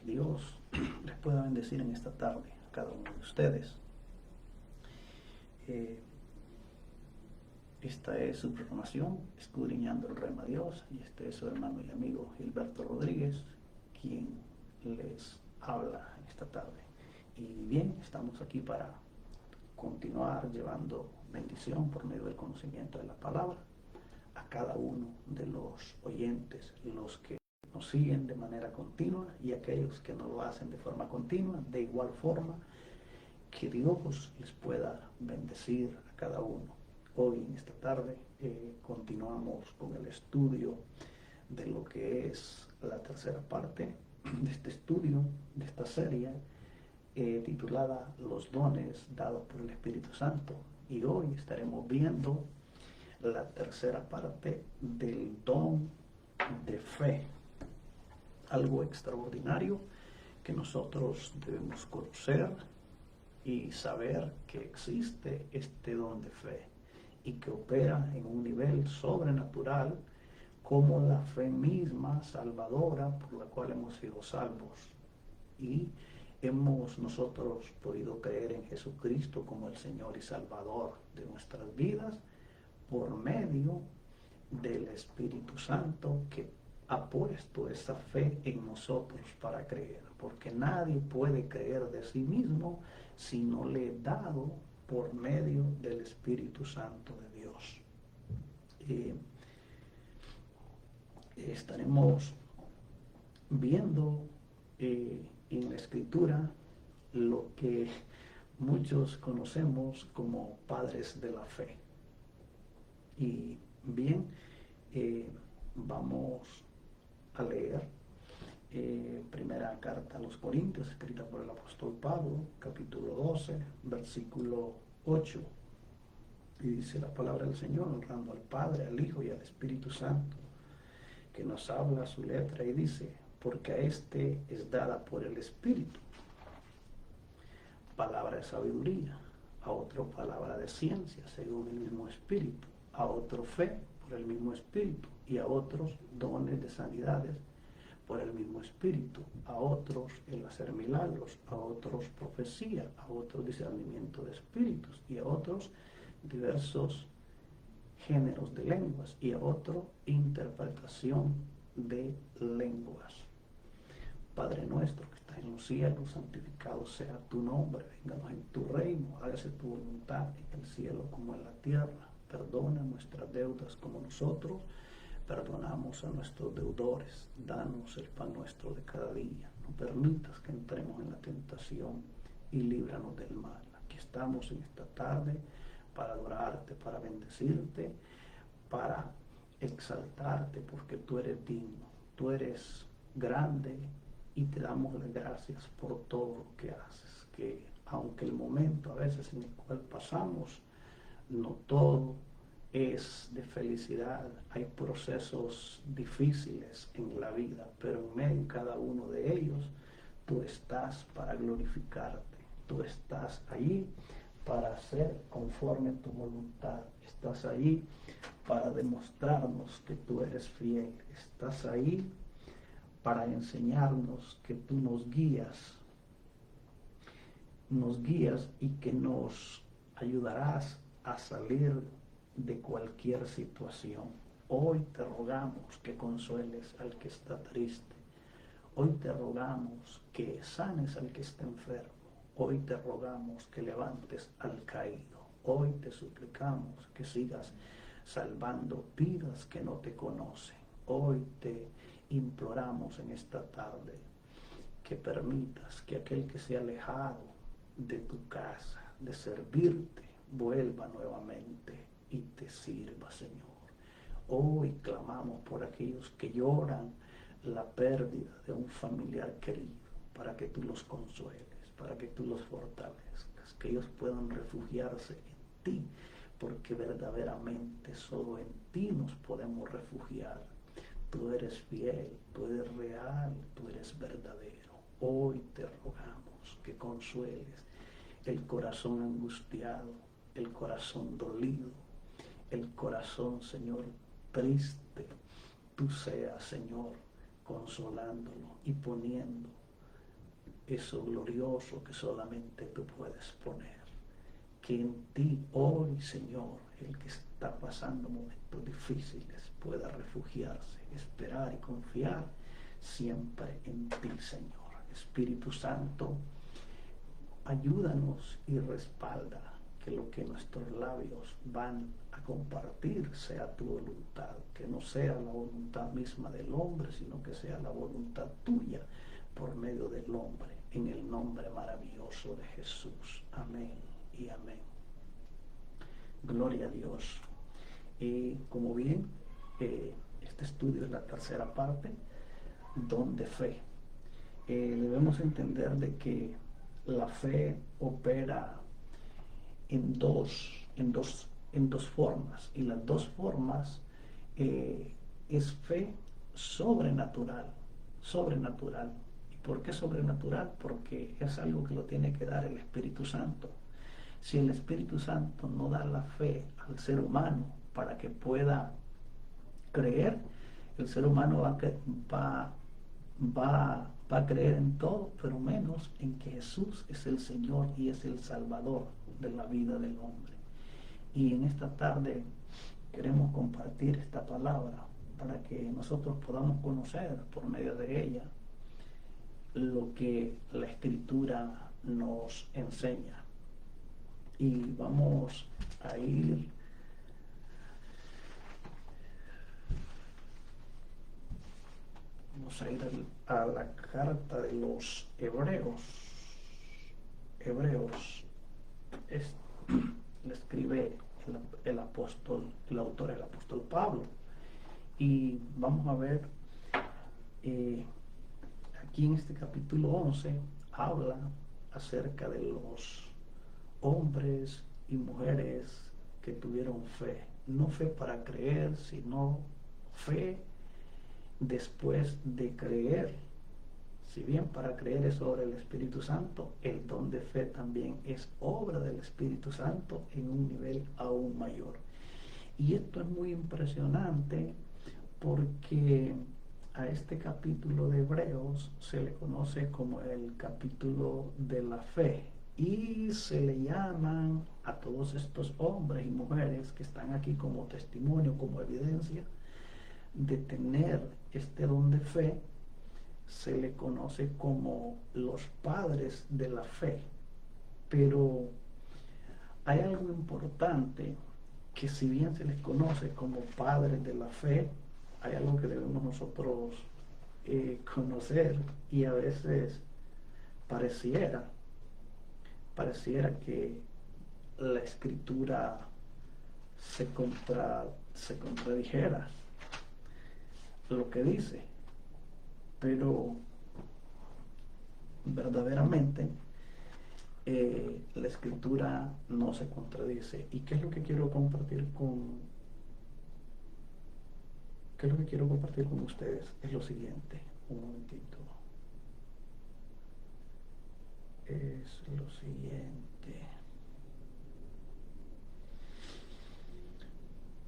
Dios les pueda bendecir en esta tarde a cada uno de ustedes. Eh, Esta es su programación, Escudriñando el Reino de Dios, y este es su hermano y amigo Gilberto Rodríguez, quien les habla en esta tarde. Y bien, estamos aquí para continuar llevando bendición por medio del conocimiento de la palabra a cada uno de los oyentes, los que nos siguen de manera continua y aquellos que no lo hacen de forma continua, de igual forma que Dios les pueda bendecir a cada uno. Hoy en esta tarde continuamos con el estudio de lo que es la tercera parte de este estudio, de esta serie titulada Los dones dados por el Espíritu Santo, y hoy estaremos viendo la tercera parte del don de fe, algo extraordinario que nosotros debemos conocer y saber que existe este don de fe y que opera en un nivel sobrenatural como la fe misma salvadora por la cual hemos sido salvos y hemos nosotros podido creer en Jesucristo como el Señor y Salvador de nuestras vidas por medio del Espíritu Santo que ha puesto esa fe en nosotros para creer, porque nadie puede creer de sí mismo si no le he dado por medio del Espíritu Santo de Dios. Estaremos viendo en la Escritura lo que muchos conocemos como padres de la fe. Y bien, vamos a leer primera carta a los Corintios, escrita por el apóstol Pablo, capítulo 12, versículo 8. Y dice la palabra del Señor, honrando al Padre, al Hijo y al Espíritu Santo, que nos habla su letra y dice, porque a este es dada por el Espíritu palabra de sabiduría, a otro palabra de ciencia, según el mismo Espíritu, a otro fe por el mismo Espíritu, y a otros dones de sanidades por el mismo Espíritu, a otros el hacer milagros, a otros profecía, a otros discernimiento de espíritus, y a otros diversos géneros de lenguas, y a otro interpretación de lenguas. Padre nuestro que estás en los cielos, santificado sea tu nombre, vénganos en tu reino, hágase tu voluntad en el cielo como en la tierra. Perdona nuestras deudas como nosotros perdonamos a nuestros deudores. Danos el pan nuestro de cada día. No permitas que entremos en la tentación y líbranos del mal. Aquí estamos en esta tarde para adorarte, para bendecirte, para exaltarte, porque tú eres digno, tú eres grande, y te damos las gracias por todo lo que haces, que aunque el momento a veces en el cual pasamos, no todo es de felicidad, hay procesos difíciles en la vida, pero en medio de cada uno de ellos, tú estás para glorificarte, tú estás allí para hacer conforme tu voluntad, estás allí para demostrarnos que tú eres fiel, estás ahí para enseñarnos que tú nos guías y que nos ayudarás a salir de cualquier situación. Hoy te rogamos que consueles al que está triste. Hoy te rogamos que sanes al que está enfermo. Hoy te rogamos que levantes al caído. Hoy te suplicamos que sigas salvando vidas que no te conocen. Hoy te imploramos en esta tarde que permitas que aquel que se ha alejado de tu casa, de servirte, vuelva nuevamente y te sirva, Señor. Hoy clamamos por aquellos que lloran la pérdida de un familiar querido, para que tú los consueles, para que tú los fortalezcas, que ellos puedan refugiarse en ti, porque verdaderamente solo en ti nos podemos refugiar. Tú eres fiel, tú eres real, tú eres verdadero. Hoy te rogamos que consueles el corazón angustiado, el corazón dolido, el corazón, Señor, triste. Tú seas, Señor, consolándolo y poniendo eso glorioso que solamente tú puedes poner. Que en ti hoy, Señor, el que está pasando momentos difíciles pueda refugiarse, esperar y confiar siempre en ti, Señor. Espíritu Santo, ayúdanos y respalda que lo que nuestros labios van a compartir sea tu voluntad, que no sea la voluntad misma del hombre, sino que sea la voluntad tuya por medio del hombre, en el nombre maravilloso de Jesús. Amén y amén. Gloria a Dios. Y como bien, este estudio es la tercera parte, don de fe. Debemos entender de que la fe opera en dos formas, y las dos formas es fe sobrenatural. ¿Y por qué sobrenatural? Porque es algo que lo tiene que dar el Espíritu Santo. Si el Espíritu Santo no da la fe al ser humano para que pueda creer, el ser humano va a creer en todo, pero menos en que Jesús es el Señor y es el Salvador de la vida del hombre. Y en esta tarde queremos compartir esta palabra para que nosotros podamos conocer por medio de ella lo que la Escritura nos enseña. Y vamos a ir a la carta de los Hebreos. Le escribe el autor, el apóstol Pablo. Y vamos a ver, aquí en este capítulo 11 habla acerca de los hombres y mujeres que tuvieron fe. No fe para creer, sino fe después de creer. Si bien para creer es obra del Espíritu Santo, el don de fe también es obra del Espíritu Santo en un nivel aún mayor. Y esto es muy impresionante porque a este capítulo de Hebreos se le conoce como el capítulo de la fe, y se le llaman a todos estos hombres y mujeres que están aquí como testimonio, como evidencia de tener este don de fe, se le conoce como los padres de la fe. Pero hay algo importante, que si bien se les conoce como padres de la fe, hay algo que debemos nosotros conocer, y a veces pareciera que la Escritura se contradijera lo que dice, pero verdaderamente la Escritura no se contradice. ¿Y qué es lo que quiero compartir con ustedes? Es lo siguiente, un momentito. Es lo siguiente.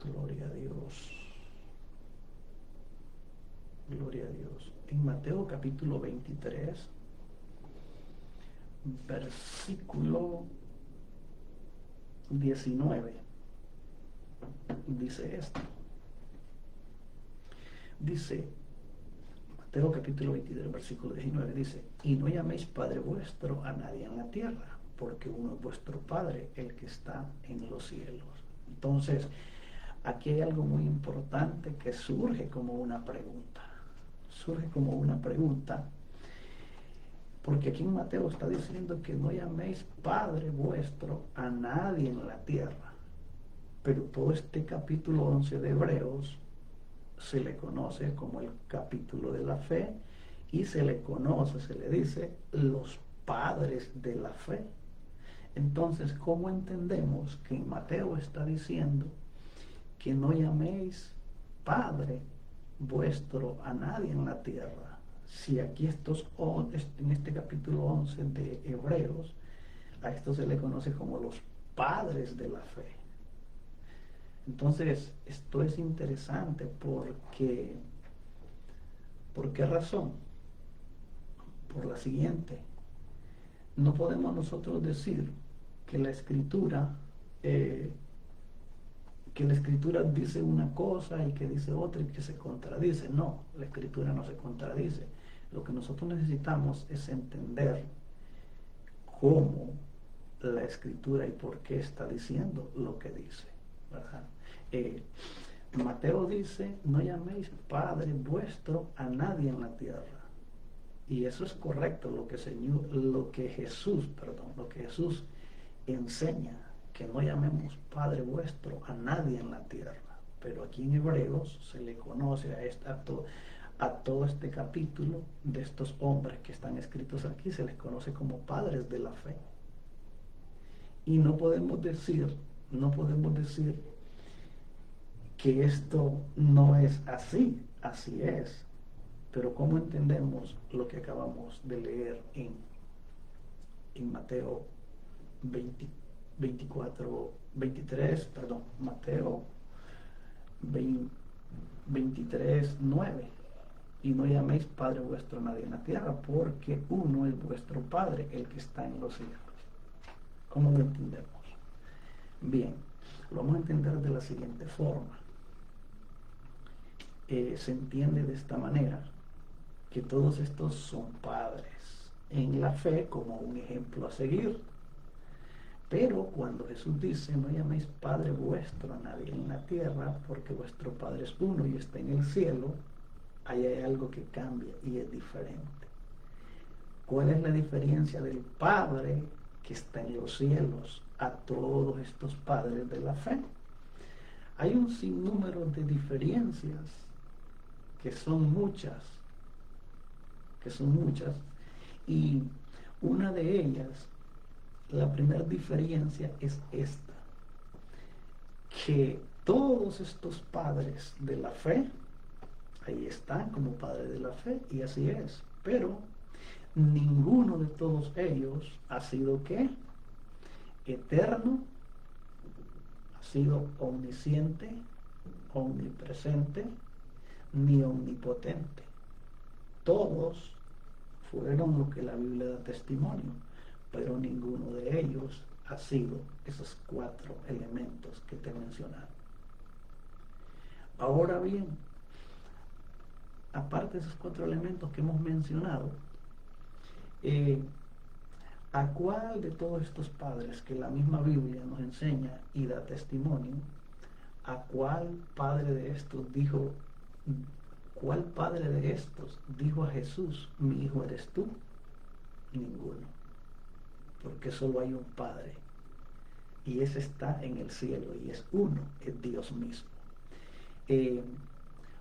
Gloria a Dios. Gloria a Dios. En Mateo capítulo 23, versículo 19, dice esto. Dice, Mateo capítulo 23, versículo 19, dice: y no llaméis Padre vuestro a nadie en la tierra, porque uno es vuestro Padre, el que está en los cielos. Entonces, aquí hay algo muy importante que surge como una pregunta. Porque aquí en Mateo está diciendo que no llaméis Padre vuestro a nadie en la tierra. Pero todo este capítulo 11 de Hebreos se le conoce como el capítulo de la fe, y se le dice los padres de la fe. Entonces, ¿cómo entendemos que en Mateo está diciendo que no llaméis Padre vuestro a nadie en la tierra, si aquí en este capítulo 11 de Hebreos, a esto se le conoce como los padres de la fe? Entonces, esto es interesante porque, ¿por qué razón? Por la siguiente: No podemos nosotros decir que la escritura, eh, que la escritura dice una cosa y que dice otra y que se contradice. No, la escritura no se contradice. Lo que nosotros necesitamos es entender cómo la escritura y por qué está diciendo lo que dice, ¿verdad? Eh, Mateo dice, no llaméis Padre vuestro a nadie en la tierra. Y eso es correcto, lo que Jesús enseña, que no llamemos Padre vuestro a nadie en la tierra. Pero aquí en Hebreos se le conoce a todo este capítulo de estos hombres que están escritos aquí, se les conoce como padres de la fe. Y no podemos decir que esto no es así, así es. Pero ¿cómo entendemos lo que acabamos de leer en Mateo 20, 24, 23, perdón, Mateo 20, 23, 9? Y no llaméis Padre vuestro a nadie en la tierra, porque uno es vuestro Padre, el que está en los cielos. ¿Cómo lo entendemos? Bien, lo vamos a entender de la siguiente forma. Se entiende de esta manera, que todos estos son padres en la fe como un ejemplo a seguir. Pero cuando Jesús dice, no llaméis Padre vuestro a nadie en la tierra, porque vuestro Padre es uno y está en el cielo, ahí hay algo que cambia y es diferente. ¿Cuál es la diferencia del Padre que está en los cielos a todos estos padres de la fe? Hay un sinnúmero de diferencias que son muchas, y una de ellas, la primera diferencia es esta, que todos estos padres de la fe, ahí están como padres de la fe, y así es, pero ninguno de todos ellos ha sido ¿qué? Eterno, ha sido omnisciente, omnipresente, ni omnipotente. Todos fueron lo que la Biblia da testimonio, pero ninguno de ellos ha sido esos 4 elementos que te mencionaron. Ahora bien, aparte de esos 4 elementos que hemos mencionado, ¿a cuál de todos estos padres que la misma Biblia nos enseña y da testimonio, a cuál padre de estos dijo, cuál padre de estos dijo a Jesús, mi hijo eres tú? Ninguno, porque solo hay un Padre, y ese está en el cielo, y es uno, es Dios mismo.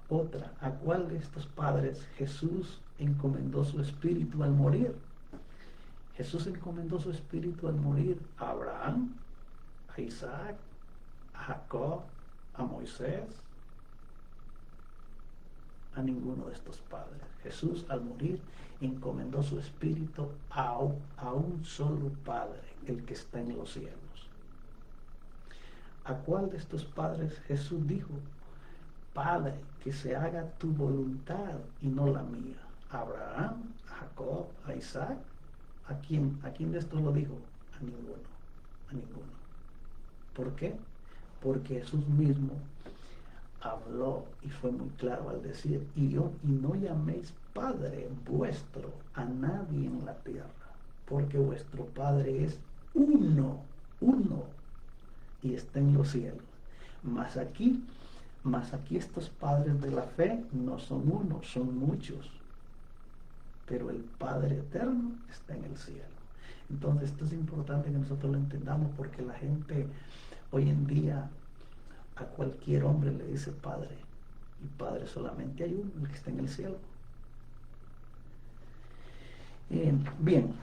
Otra, ¿a cuál de estos padres Jesús encomendó su espíritu al morir? Jesús encomendó su espíritu al morir a Abraham, a Isaac, a Jacob, a Moisés. A ninguno de estos padres. Jesús al morir encomendó su espíritu a un solo Padre, el que está en los cielos. ¿A cuál de estos padres Jesús dijo, Padre, que se haga tu voluntad y no la mía? ¿A Abraham, a Jacob, a Isaac? ¿A quién de estos lo dijo? A ninguno, a ninguno. ¿Por qué? Porque Jesús mismo habló y fue muy claro al decir, y no llaméis Padre vuestro a nadie en la tierra, porque vuestro Padre es uno, y está en los cielos. Mas aquí estos padres de la fe no son uno, son muchos, pero el Padre eterno está en el cielo. Entonces esto es importante que nosotros lo entendamos, porque la gente hoy en día a cualquier hombre le dice Padre, y Padre solamente hay uno, el que está en el cielo. Bien,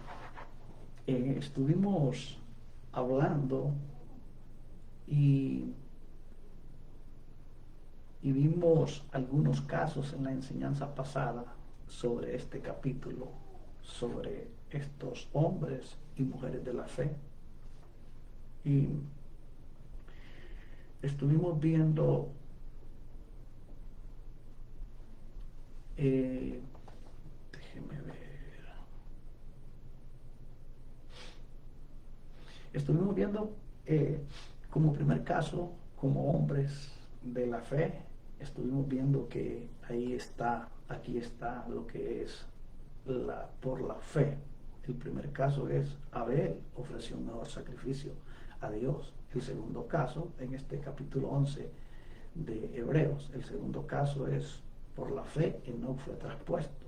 estuvimos hablando y vimos algunos casos en la enseñanza pasada sobre este capítulo, sobre estos hombres y mujeres de la fe. Y estuvimos viendo déjeme ver, Estuvimos viendo como primer caso, como hombres de la fe, estuvimos viendo que aquí está lo que es por la fe. El primer caso es Abel ofreció un mejor sacrificio a Dios. El segundo caso, en este capítulo 11 de Hebreos, el segundo caso es por la fe Enoc fue traspuesto.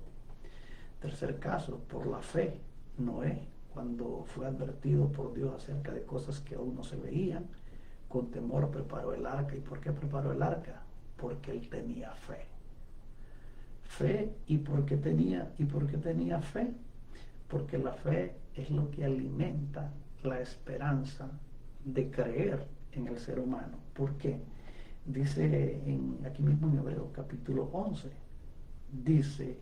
Tercer caso, por la fe Noé, cuando fue advertido por Dios acerca de cosas que aún no se veían, con temor preparó el arca. ¿Y por qué preparó el arca? Porque él tenía fe. Fe, ¿y por qué tenía fe? Porque la fe es lo que alimenta la esperanza de creer en el ser humano. ¿Por qué? Dice aquí mismo en Hebreos capítulo 11, dice,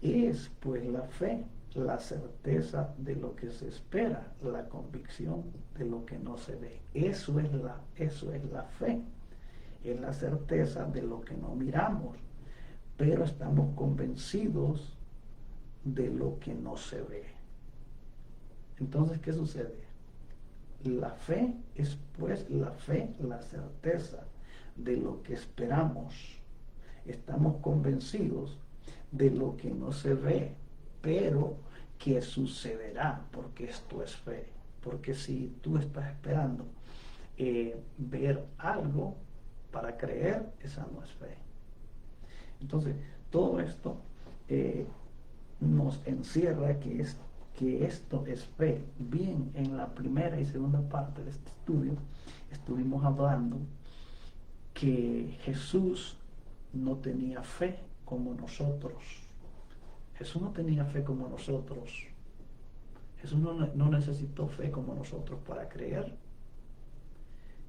es pues la fe, la certeza de lo que se espera, la convicción de lo que no se ve. Eso es la fe, es la certeza de lo que no miramos, pero estamos convencidos de lo que no se ve. Entonces, ¿qué sucede? La fe es pues la fe, la certeza de lo que esperamos. Estamos convencidos de lo que no se ve, pero que sucederá, porque esto es fe. Porque si tú estás esperando ver algo para creer, esa no es fe. Entonces, todo esto nos encierra que esto es fe. Bien, en la primera y segunda parte de este estudio estuvimos hablando que Jesús no tenía fe como nosotros. Jesús no tenía fe como nosotros. Jesús no necesitó fe como nosotros para creer.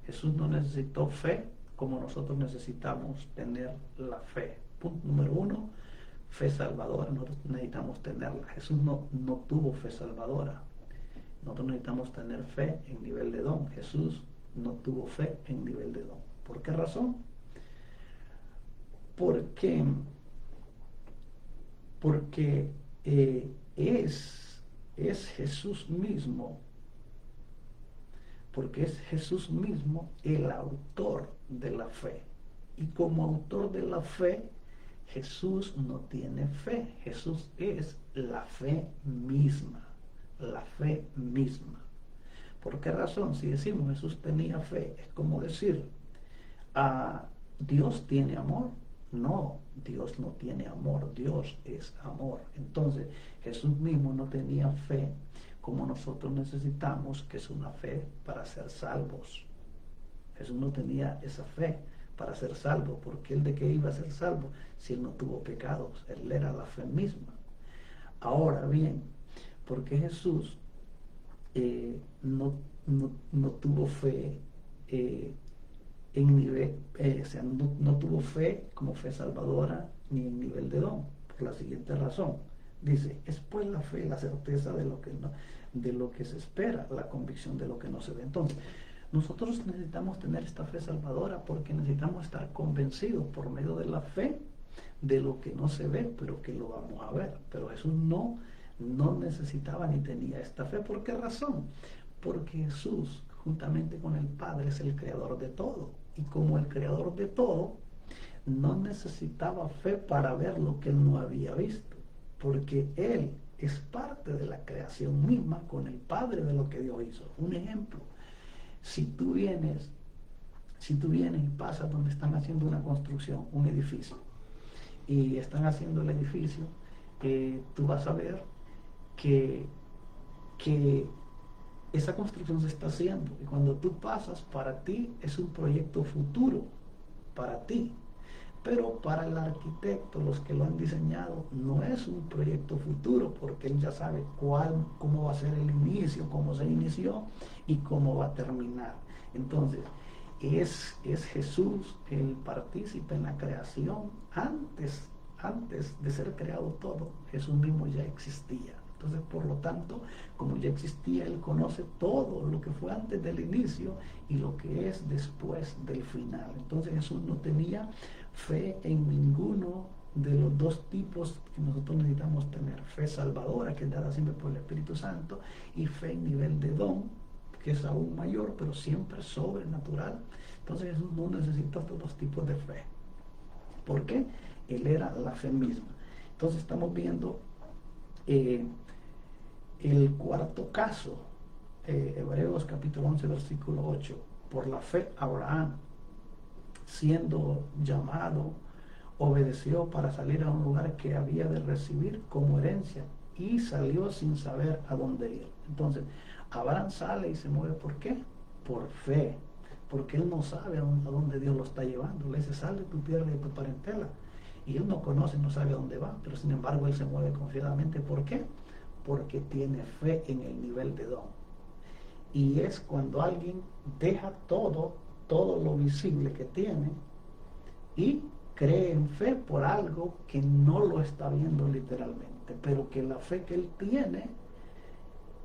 Jesús no necesitó fe como nosotros necesitamos tener la fe. Punto número 1, fe salvadora. Nosotros necesitamos tenerla. Jesús no tuvo fe salvadora. Nosotros necesitamos tener fe en nivel de don. Jesús no tuvo fe en nivel de don. ¿Por qué razón? Porque es Jesús mismo, porque es Jesús mismo el autor de la fe. Y como autor de la fe, Jesús no tiene fe. Jesús es la fe misma, la fe misma. ¿Por qué razón? Si decimos Jesús tenía fe, es como decir, Dios tiene amor. No, Dios no tiene amor, Dios es amor. Entonces, Jesús mismo no tenía fe como nosotros necesitamos, que es una fe para ser salvos. Jesús no tenía esa fe para ser salvo, porque él de qué iba a ser salvo si él no tuvo pecados. Él era la fe misma. Ahora bien, porque Jesús no tuvo fe en nivel, no tuvo fe como fe salvadora ni en nivel de don, por la siguiente razón. Dice, es pues la fe, la certeza de lo que se espera, la convicción de lo que no se ve. Entonces, nosotros necesitamos tener esta fe salvadora porque necesitamos estar convencidos por medio de la fe de lo que no se ve, pero que lo vamos a ver. Pero Jesús no necesitaba ni tenía esta fe. ¿Por qué razón? Porque Jesús, juntamente con el Padre, es el creador de todo. Y como el creador de todo, no necesitaba fe para ver lo que él no había visto, porque él es parte de la creación misma con el Padre de lo que Dios hizo. Un ejemplo, si tú vienes y pasas donde están haciendo una construcción, un edificio, y están haciendo el edificio, tú vas a ver que esa construcción se está haciendo, y cuando tú pasas, para ti es un proyecto futuro, para ti. Pero para el arquitecto, los que lo han diseñado, no es un proyecto futuro, porque él ya sabe cómo va a ser el inicio, cómo se inició y cómo va a terminar. Entonces, es Jesús el partícipe en la creación. Antes de ser creado todo, Jesús mismo ya existía. Entonces, por lo tanto, como ya existía, él conoce todo lo que fue antes del inicio y lo que es después del final. Entonces, Jesús no tenía fe en ninguno de los dos tipos que nosotros necesitamos tener: fe salvadora, que es dada siempre por el Espíritu Santo, y fe en nivel de don, que es aún mayor, pero siempre sobrenatural. Entonces Jesús no necesitó estos dos tipos de fe. ¿Por qué? Él era la fe misma. Entonces estamos viendo el cuarto caso, Hebreos capítulo 11, versículo 8. Por la fe Abraham, siendo llamado, obedeció para salir a un lugar que había de recibir como herencia y salió sin saber a dónde ir. Entonces, Abraham sale y se mueve, ¿por qué? Por fe, porque él no sabe a dónde Dios lo está llevando. Le dice, sal de tu tierra y de tu parentela. Y él no conoce, no sabe a dónde va, pero sin embargo él se mueve confiadamente. ¿Por qué? Porque tiene fe en el nivel de don. Y es cuando alguien deja todo lo visible que tiene y cree en fe por algo que no lo está viendo literalmente, pero que la fe que él tiene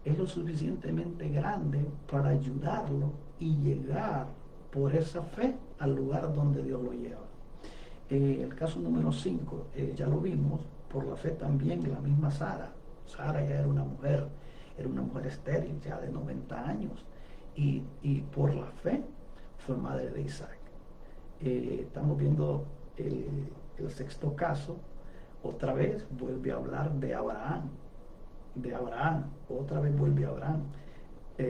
es lo suficientemente grande para ayudarlo y llegar por esa fe al lugar donde Dios lo lleva. El caso número 5, ya lo vimos, por la fe también la misma Sara. Sara ya era una mujer estéril, ya de 90 años, y por la fe fue madre de Isaac. Estamos viendo el sexto caso, otra vez vuelve a hablar de Abraham, otra vez vuelve a Abraham,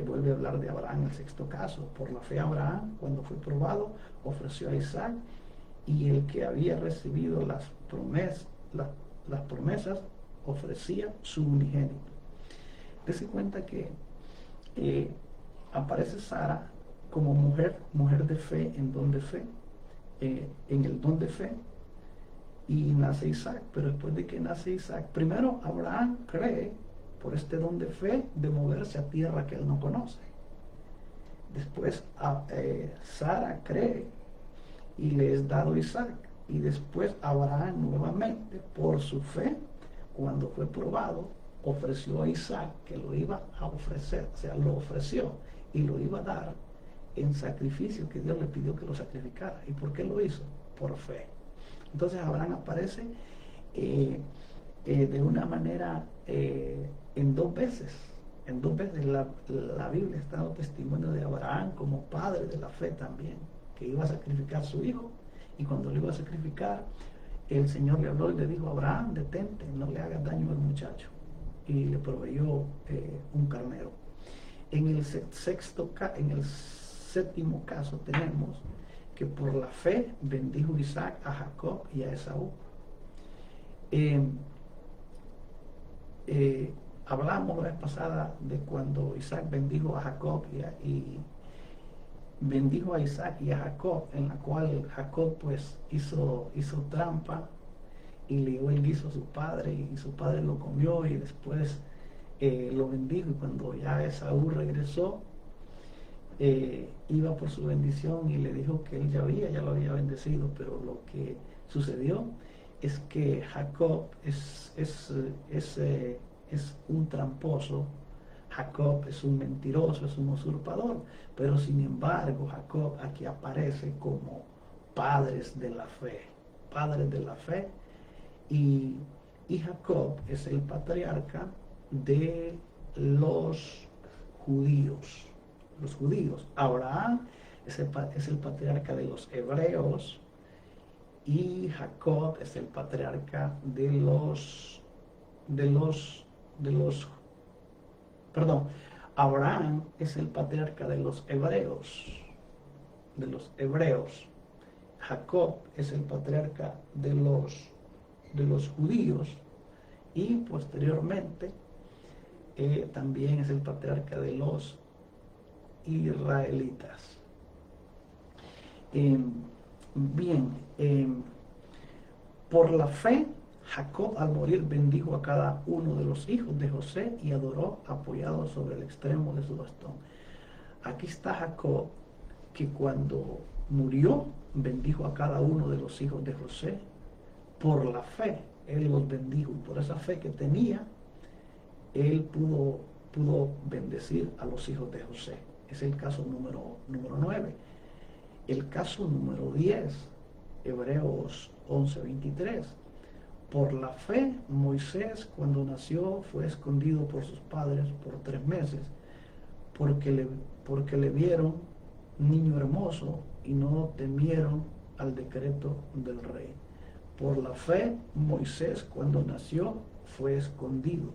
vuelve a hablar de Abraham el sexto caso. Por la fe Abraham, cuando fue probado, ofreció a Isaac, y el que había recibido las promesas ofrecía su unigénito. Dese cuenta que aparece Sara como mujer de fe, en don de fe, en el don de fe, y nace Isaac. Pero después de que nace Isaac, primero Abraham cree por este don de fe de moverse a tierra que él no conoce. Después Sara cree y le es dado Isaac. Y después Abraham nuevamente, por su fe, cuando fue probado, ofreció a Isaac, que lo iba a ofrecer, o sea, lo ofreció y lo iba a dar en sacrificio que Dios le pidió que lo sacrificara. ¿Y por qué lo hizo? Por fe. Entonces Abraham aparece de una manera en dos veces. En dos veces la Biblia está dando testimonio de Abraham como padre de la fe también, que iba a sacrificar a su hijo, y cuando lo iba a sacrificar, el Señor le habló y le dijo: Abraham, detente, no le hagas daño al muchacho, y le proveyó un carnero. En el séptimo caso tenemos que por la fe bendijo Isaac a Jacob y a Esaú. Hablamos la vez pasada de cuando Isaac bendijo a Jacob y bendijo a Isaac y a Jacob, en la cual Jacob pues hizo trampa y le dio el guiso a su padre, y su padre lo comió, y después lo bendijo, y cuando ya Esaú regresó, iba por su bendición y le dijo que él ya lo había bendecido, pero lo que sucedió es que Jacob es un tramposo. Jacob es un mentiroso, es un usurpador, pero sin embargo Jacob aquí aparece como padres de la fe, y Jacob es el patriarca de los judíos. Abraham es el patriarca de los hebreos, y Jacob es el patriarca Abraham es el patriarca de los hebreos. Jacob es el patriarca de los judíos, y posteriormente también es el patriarca de los israelitas. Por la fe, Jacob al morir bendijo a cada uno de los hijos de José y adoró apoyado sobre el extremo de su bastón. Aquí está Jacob, que cuando murió bendijo a cada uno de los hijos de José. Por la fe él los bendijo, y por esa fe que tenía él pudo bendecir a los hijos de José. Es el caso número 9. El caso número 10, Hebreos 11:23. Por la fe, Moisés, cuando nació, fue escondido por sus padres por 3 meses, porque le, porque le vieron niño hermoso y no temieron al decreto del rey. Por la fe, Moisés cuando nació fue escondido,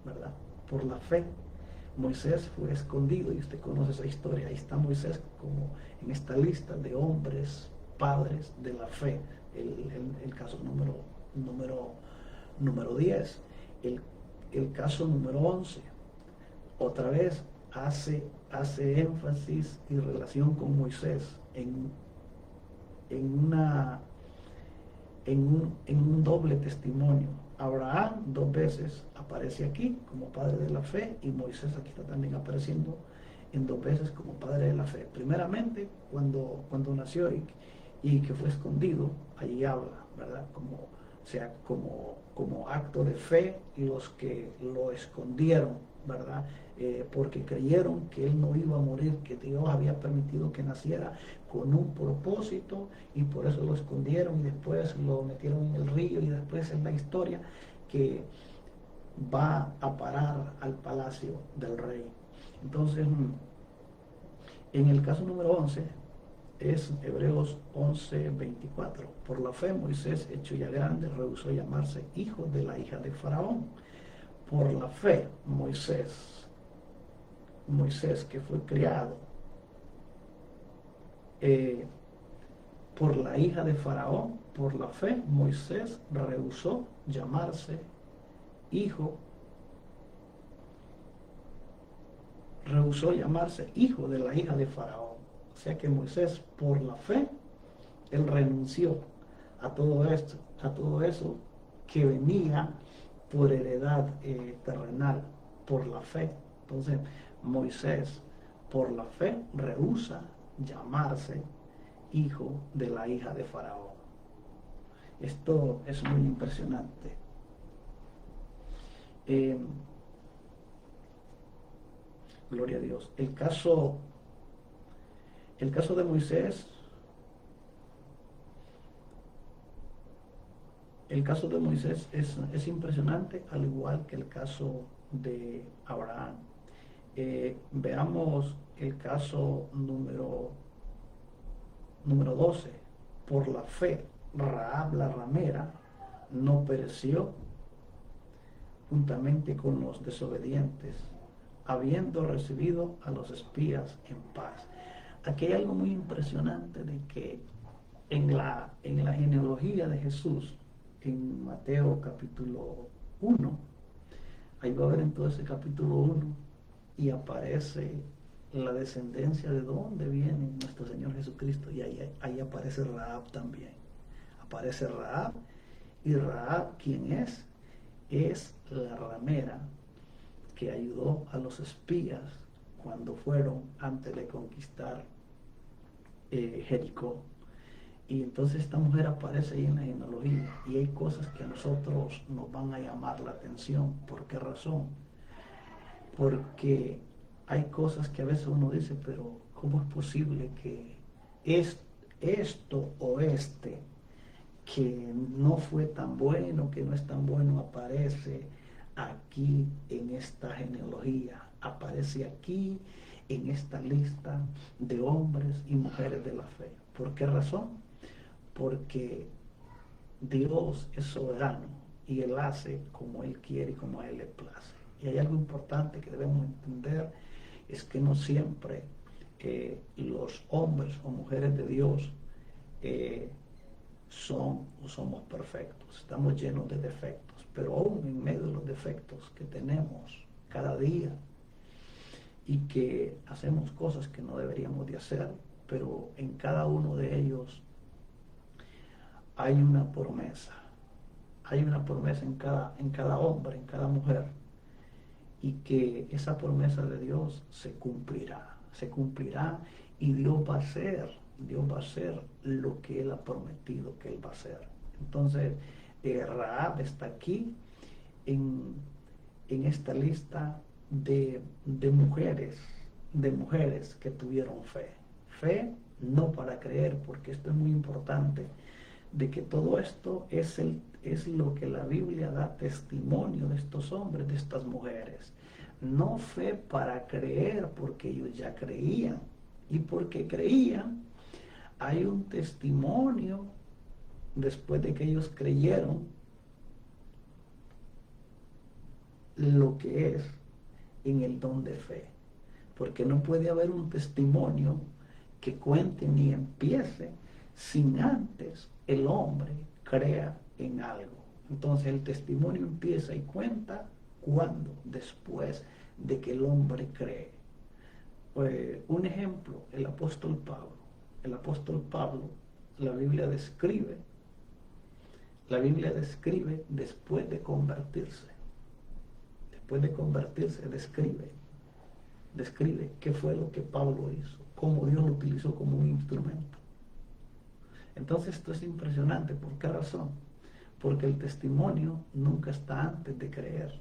¿verdad? Por la fe, Moisés fue escondido y usted conoce esa historia. Ahí está Moisés como en esta lista de hombres, padres de la fe. El caso número 10. El caso número 11. Otra vez hace énfasis y relación con Moisés en una en un doble testimonio. Abraham 2 veces aparece aquí como padre de la fe y Moisés aquí está también apareciendo en 2 veces como padre de la fe. Primeramente, cuando nació y que fue escondido, allí habla, ¿verdad? Como acto de fe los que lo escondieron, ¿verdad? Porque creyeron que él no iba a morir, que Dios había permitido que naciera con un propósito y por eso lo escondieron y después lo metieron en el río y después es la historia que va a parar al palacio del rey. Entonces, en el caso número 11 es Hebreos 11:24. Por la fe Moisés, hecho ya grande, rehusó llamarse hijo de la hija de Faraón. Por la fe Moisés que fue criado por la hija de Faraón, por la fe Moisés rehusó llamarse hijo de la hija de Faraón. O sea que Moisés, por la fe, él renunció a todo esto, a todo eso que venía por heredad terrenal, por la fe. Entonces, Moisés, por la fe, rehúsa llamarse hijo de la hija de Faraón. Esto es muy impresionante. Gloria a Dios. El caso de Moisés, es impresionante, al igual que el caso de Abraham. Veamos el caso número 12. Por la fe, Rahab la ramera no pereció juntamente con los desobedientes, habiendo recibido a los espías en paz. Aquí hay algo muy impresionante de que en la genealogía de Jesús, en Mateo capítulo 1, ahí va a ver en todo ese capítulo 1, y aparece la descendencia de dónde viene nuestro Señor Jesucristo, y ahí aparece Rahab también. Aparece Rahab, y Rahab, ¿quién es? Es la ramera que ayudó a los espías cuando fueron antes de conquistar Jericó. Y entonces esta mujer aparece ahí en la genealogía y hay cosas que a nosotros nos van a llamar la atención. ¿Por qué razón? Porque hay cosas que a veces uno dice, pero ¿cómo es posible que esto o que no fue tan bueno, que no es tan bueno, aparece aquí en esta genealogía, aparece aquí en esta lista de hombres y mujeres de la fe? ¿Por qué razón? Porque Dios es soberano y Él hace como Él quiere y como a Él le place. Y hay algo importante que debemos entender, es que no siempre los hombres o mujeres de Dios somos perfectos, estamos llenos de defectos, pero aún en medio de los defectos que tenemos cada día y que hacemos cosas que no deberíamos de hacer, pero en cada uno de ellos hay una promesa en cada hombre, en cada mujer, y que esa promesa de Dios se cumplirá y Dios va a hacer lo que Él ha prometido que Él va a hacer. Entonces, Rahab está aquí en esta lista de mujeres que tuvieron fe, no para creer, porque esto es muy importante, de que todo esto es lo que la Biblia da testimonio de estos hombres, de estas mujeres. No fe para creer, porque ellos ya creían. Y porque creían, hay un testimonio después de que ellos creyeron lo que es en el don de fe. Porque no puede haber un testimonio que cuente ni empiece sin antes el hombre crea en algo. Entonces el testimonio empieza y cuenta cuando, después de que el hombre cree. Un ejemplo, el apóstol Pablo. El apóstol Pablo, la Biblia describe después de convertirse. Después de convertirse, describe qué fue lo que Pablo hizo, cómo Dios lo utilizó como un instrumento. Entonces esto es impresionante. ¿Por qué razón? Porque el testimonio nunca está antes de creer,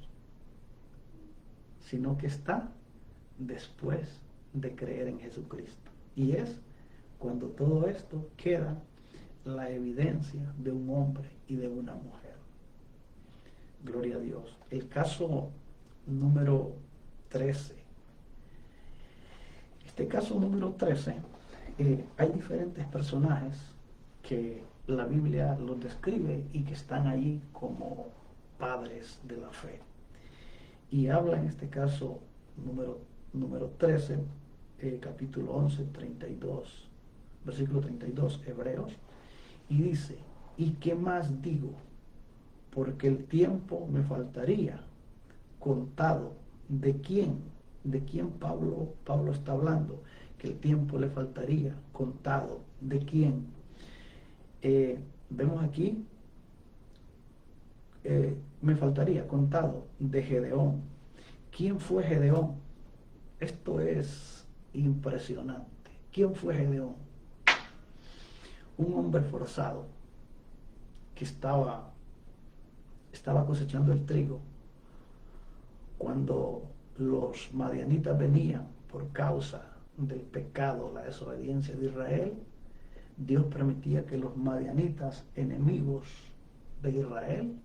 sino que está después de creer en Jesucristo. Y es cuando todo esto queda la evidencia de un hombre y de una mujer. Gloria a Dios. El caso número 13. Este caso número 13, hay diferentes personajes que la Biblia los describe y que están allí como padres de la fe. Y habla en este caso número 13, capítulo 11, 32, versículo 32, Hebreos, y dice: ¿y qué más digo? Porque el tiempo me faltaría, contado. ¿De quién? ¿De quién Pablo está hablando? Que el tiempo le faltaría, contado. ¿De quién? Vemos aquí, me faltaría, contado, de Gedeón. ¿Quién fue Gedeón? Esto es impresionante. ¿Quién fue Gedeón? Un hombre forzado que estaba cosechando el trigo cuando los madianitas venían por causa del pecado, la desobediencia de Israel. Dios permitía que los madianitas, enemigos de Israel,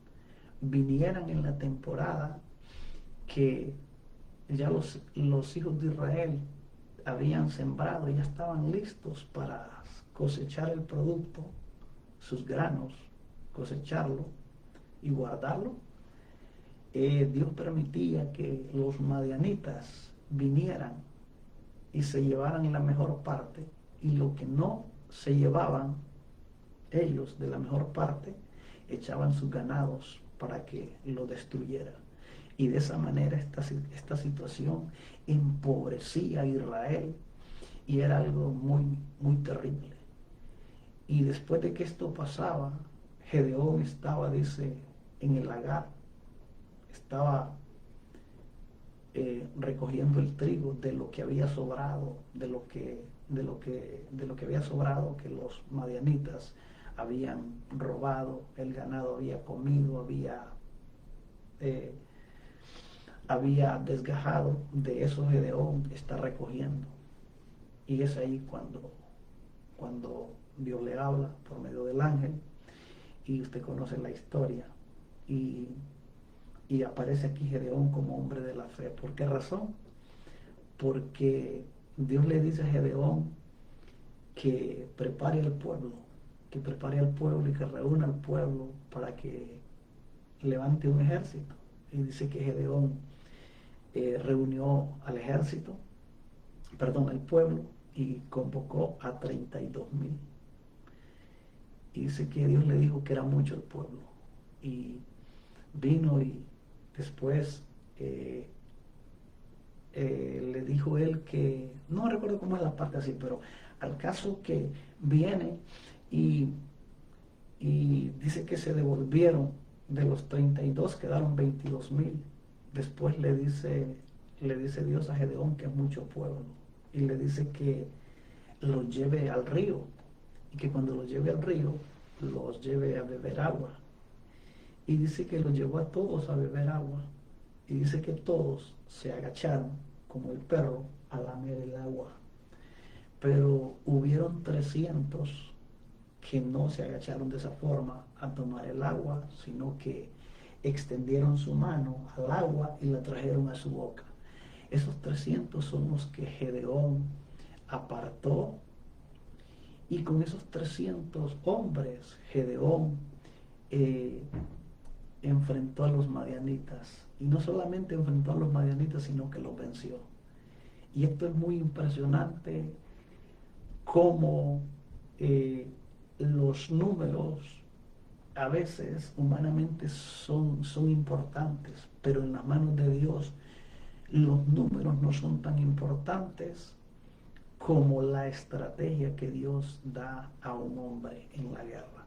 vinieran en la temporada que ya los hijos de Israel habían sembrado, ya estaban listos para cosechar el producto, sus granos, cosecharlo y guardarlo. Dios permitía que los madianitas vinieran y se llevaran la mejor parte, y lo que no se llevaban ellos de la mejor parte, echaban sus ganados para que lo destruyeran. Y de esa manera esta situación empobrecía a Israel y era algo muy, muy terrible. Y después de que esto pasaba, Gedeón estaba, dice, en el lagar, estaba recogiendo el trigo de lo que había sobrado, de lo que había sobrado, que los madianitas habían robado, el ganado había comido, había desgajado. De eso Gedeón está recogiendo. Y es ahí cuando Dios le habla por medio del ángel, y usted conoce la historia, y aparece aquí Gedeón como hombre de la fe. ¿Por qué razón? Porque Dios le dice a Gedeón que prepare al pueblo, y que reúna al pueblo para que levante un ejército. Y dice que Gedeón reunió al ejército, al pueblo, y convocó a 32,000. Y dice que Dios le dijo que era mucho el pueblo. Y vino, y después le dijo él que, no recuerdo cómo es la parte así, pero al caso que viene y dice que se devolvieron, de los 32 quedaron 22,000. Después le dice Dios a Gedeón que es mucho pueblo, y le dice que los lleve al río, y que cuando los lleve al río los lleve a beber agua. Y dice que los llevó a todos a beber agua, y dice que todos se agacharon como el perro a lamer el agua. Pero hubieron 300 que no se agacharon de esa forma a tomar el agua, sino que extendieron su mano al agua y la trajeron a su boca. Esos 300 son los que Gedeón apartó, y con esos 300 hombres Gedeón enfrentó a los madianitas, y no solamente enfrentó a los madianitas, sino que los venció. Y esto es muy impresionante, cómo los números a veces humanamente son importantes, pero en las manos de Dios los números no son tan importantes como la estrategia que Dios da a un hombre en la guerra.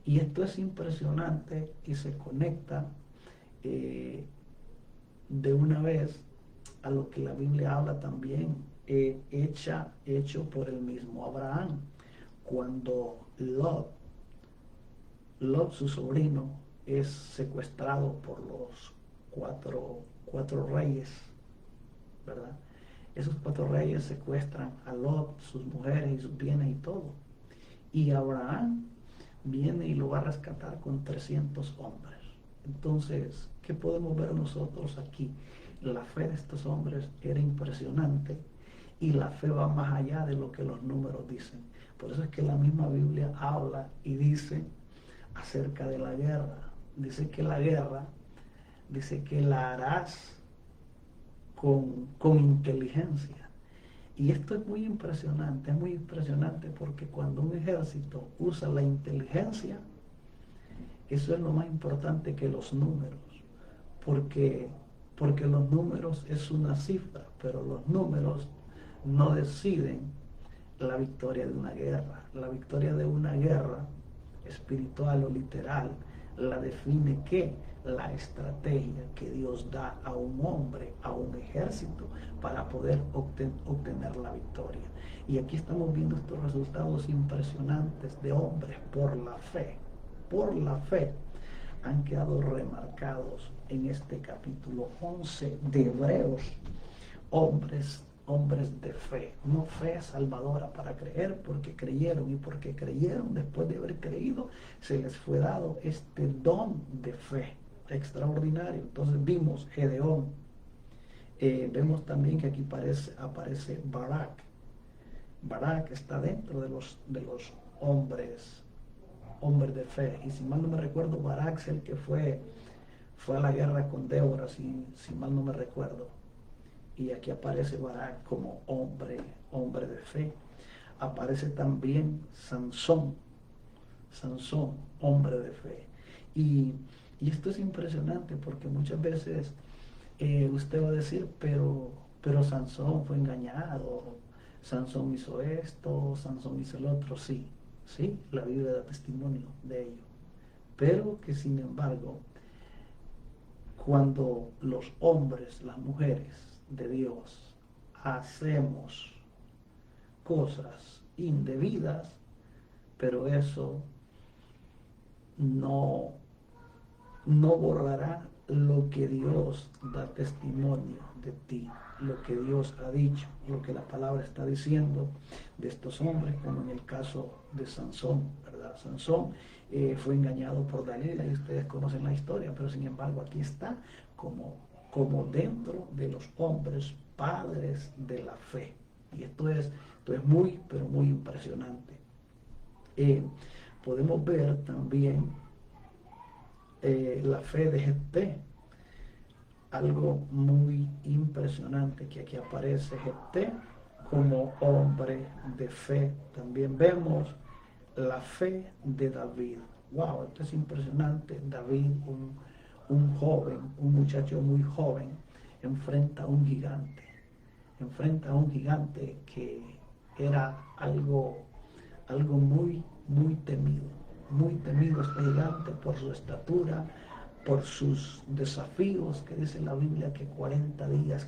Y esto es impresionante y se conecta de una vez a lo que la Biblia habla también, hecho por el mismo Abraham, cuando Lot, su sobrino, es secuestrado por los cuatro reyes, ¿verdad? Esos 4 reyes secuestran a Lot, sus mujeres y sus bienes y todo. Y Abraham viene y lo va a rescatar con 300 hombres. Entonces, ¿qué podemos ver nosotros aquí? La fe de estos hombres era impresionante, y la fe va más allá de lo que los números dicen. Por eso es que la misma Biblia habla y dice acerca de la guerra. Dice que la guerra, dice que la harás con inteligencia. Y esto es muy impresionante porque cuando un ejército usa la inteligencia, eso es lo más importante que los números, porque los números es una cifra, pero los números no deciden la victoria de una guerra. La victoria de una guerra, espiritual o literal, la define ¿qué? La estrategia que Dios da a un hombre, a un ejército, para poder obtener la victoria. Y aquí estamos viendo estos resultados impresionantes de hombres por la fe, han quedado remarcados en este capítulo 11 de Hebreos, hombres de fe, no fe salvadora para creer, porque creyeron, y porque creyeron, después de haber creído, se les fue dado este don de fe extraordinario. Entonces vimos Gedeón, vemos también que aquí aparece Barak. Barak está dentro de los hombres de fe, y si mal no me recuerdo, Barak es el que fue a la guerra con Débora, si mal no me recuerdo. Y aquí aparece Barak como hombre de fe. Aparece también Sansón, hombre de fe. Y esto es impresionante porque muchas veces usted va a decir, pero Sansón fue engañado, Sansón hizo esto, Sansón hizo el otro. Sí, la Biblia da testimonio de ello. Pero que sin embargo, cuando los hombres, las mujeres de Dios hacemos cosas indebidas, pero eso no borrará lo que Dios da testimonio de ti, lo que Dios ha dicho, lo que la palabra está diciendo de estos hombres, como en el caso de Sansón, ¿verdad? Sansón fue engañado por Dalila, y ustedes conocen la historia, pero sin embargo aquí está como dentro de los hombres padres de la fe. Y esto es muy, pero muy impresionante. Podemos ver también la fe de Jefté, algo muy impresionante, que aquí aparece Jefté como hombre de fe. También vemos la fe de David. Wow, esto es impresionante. David, un joven, un muchacho muy joven, enfrenta a un gigante que era algo muy, muy temido este gigante, por su estatura, por sus desafíos, que dice la Biblia que 40 días,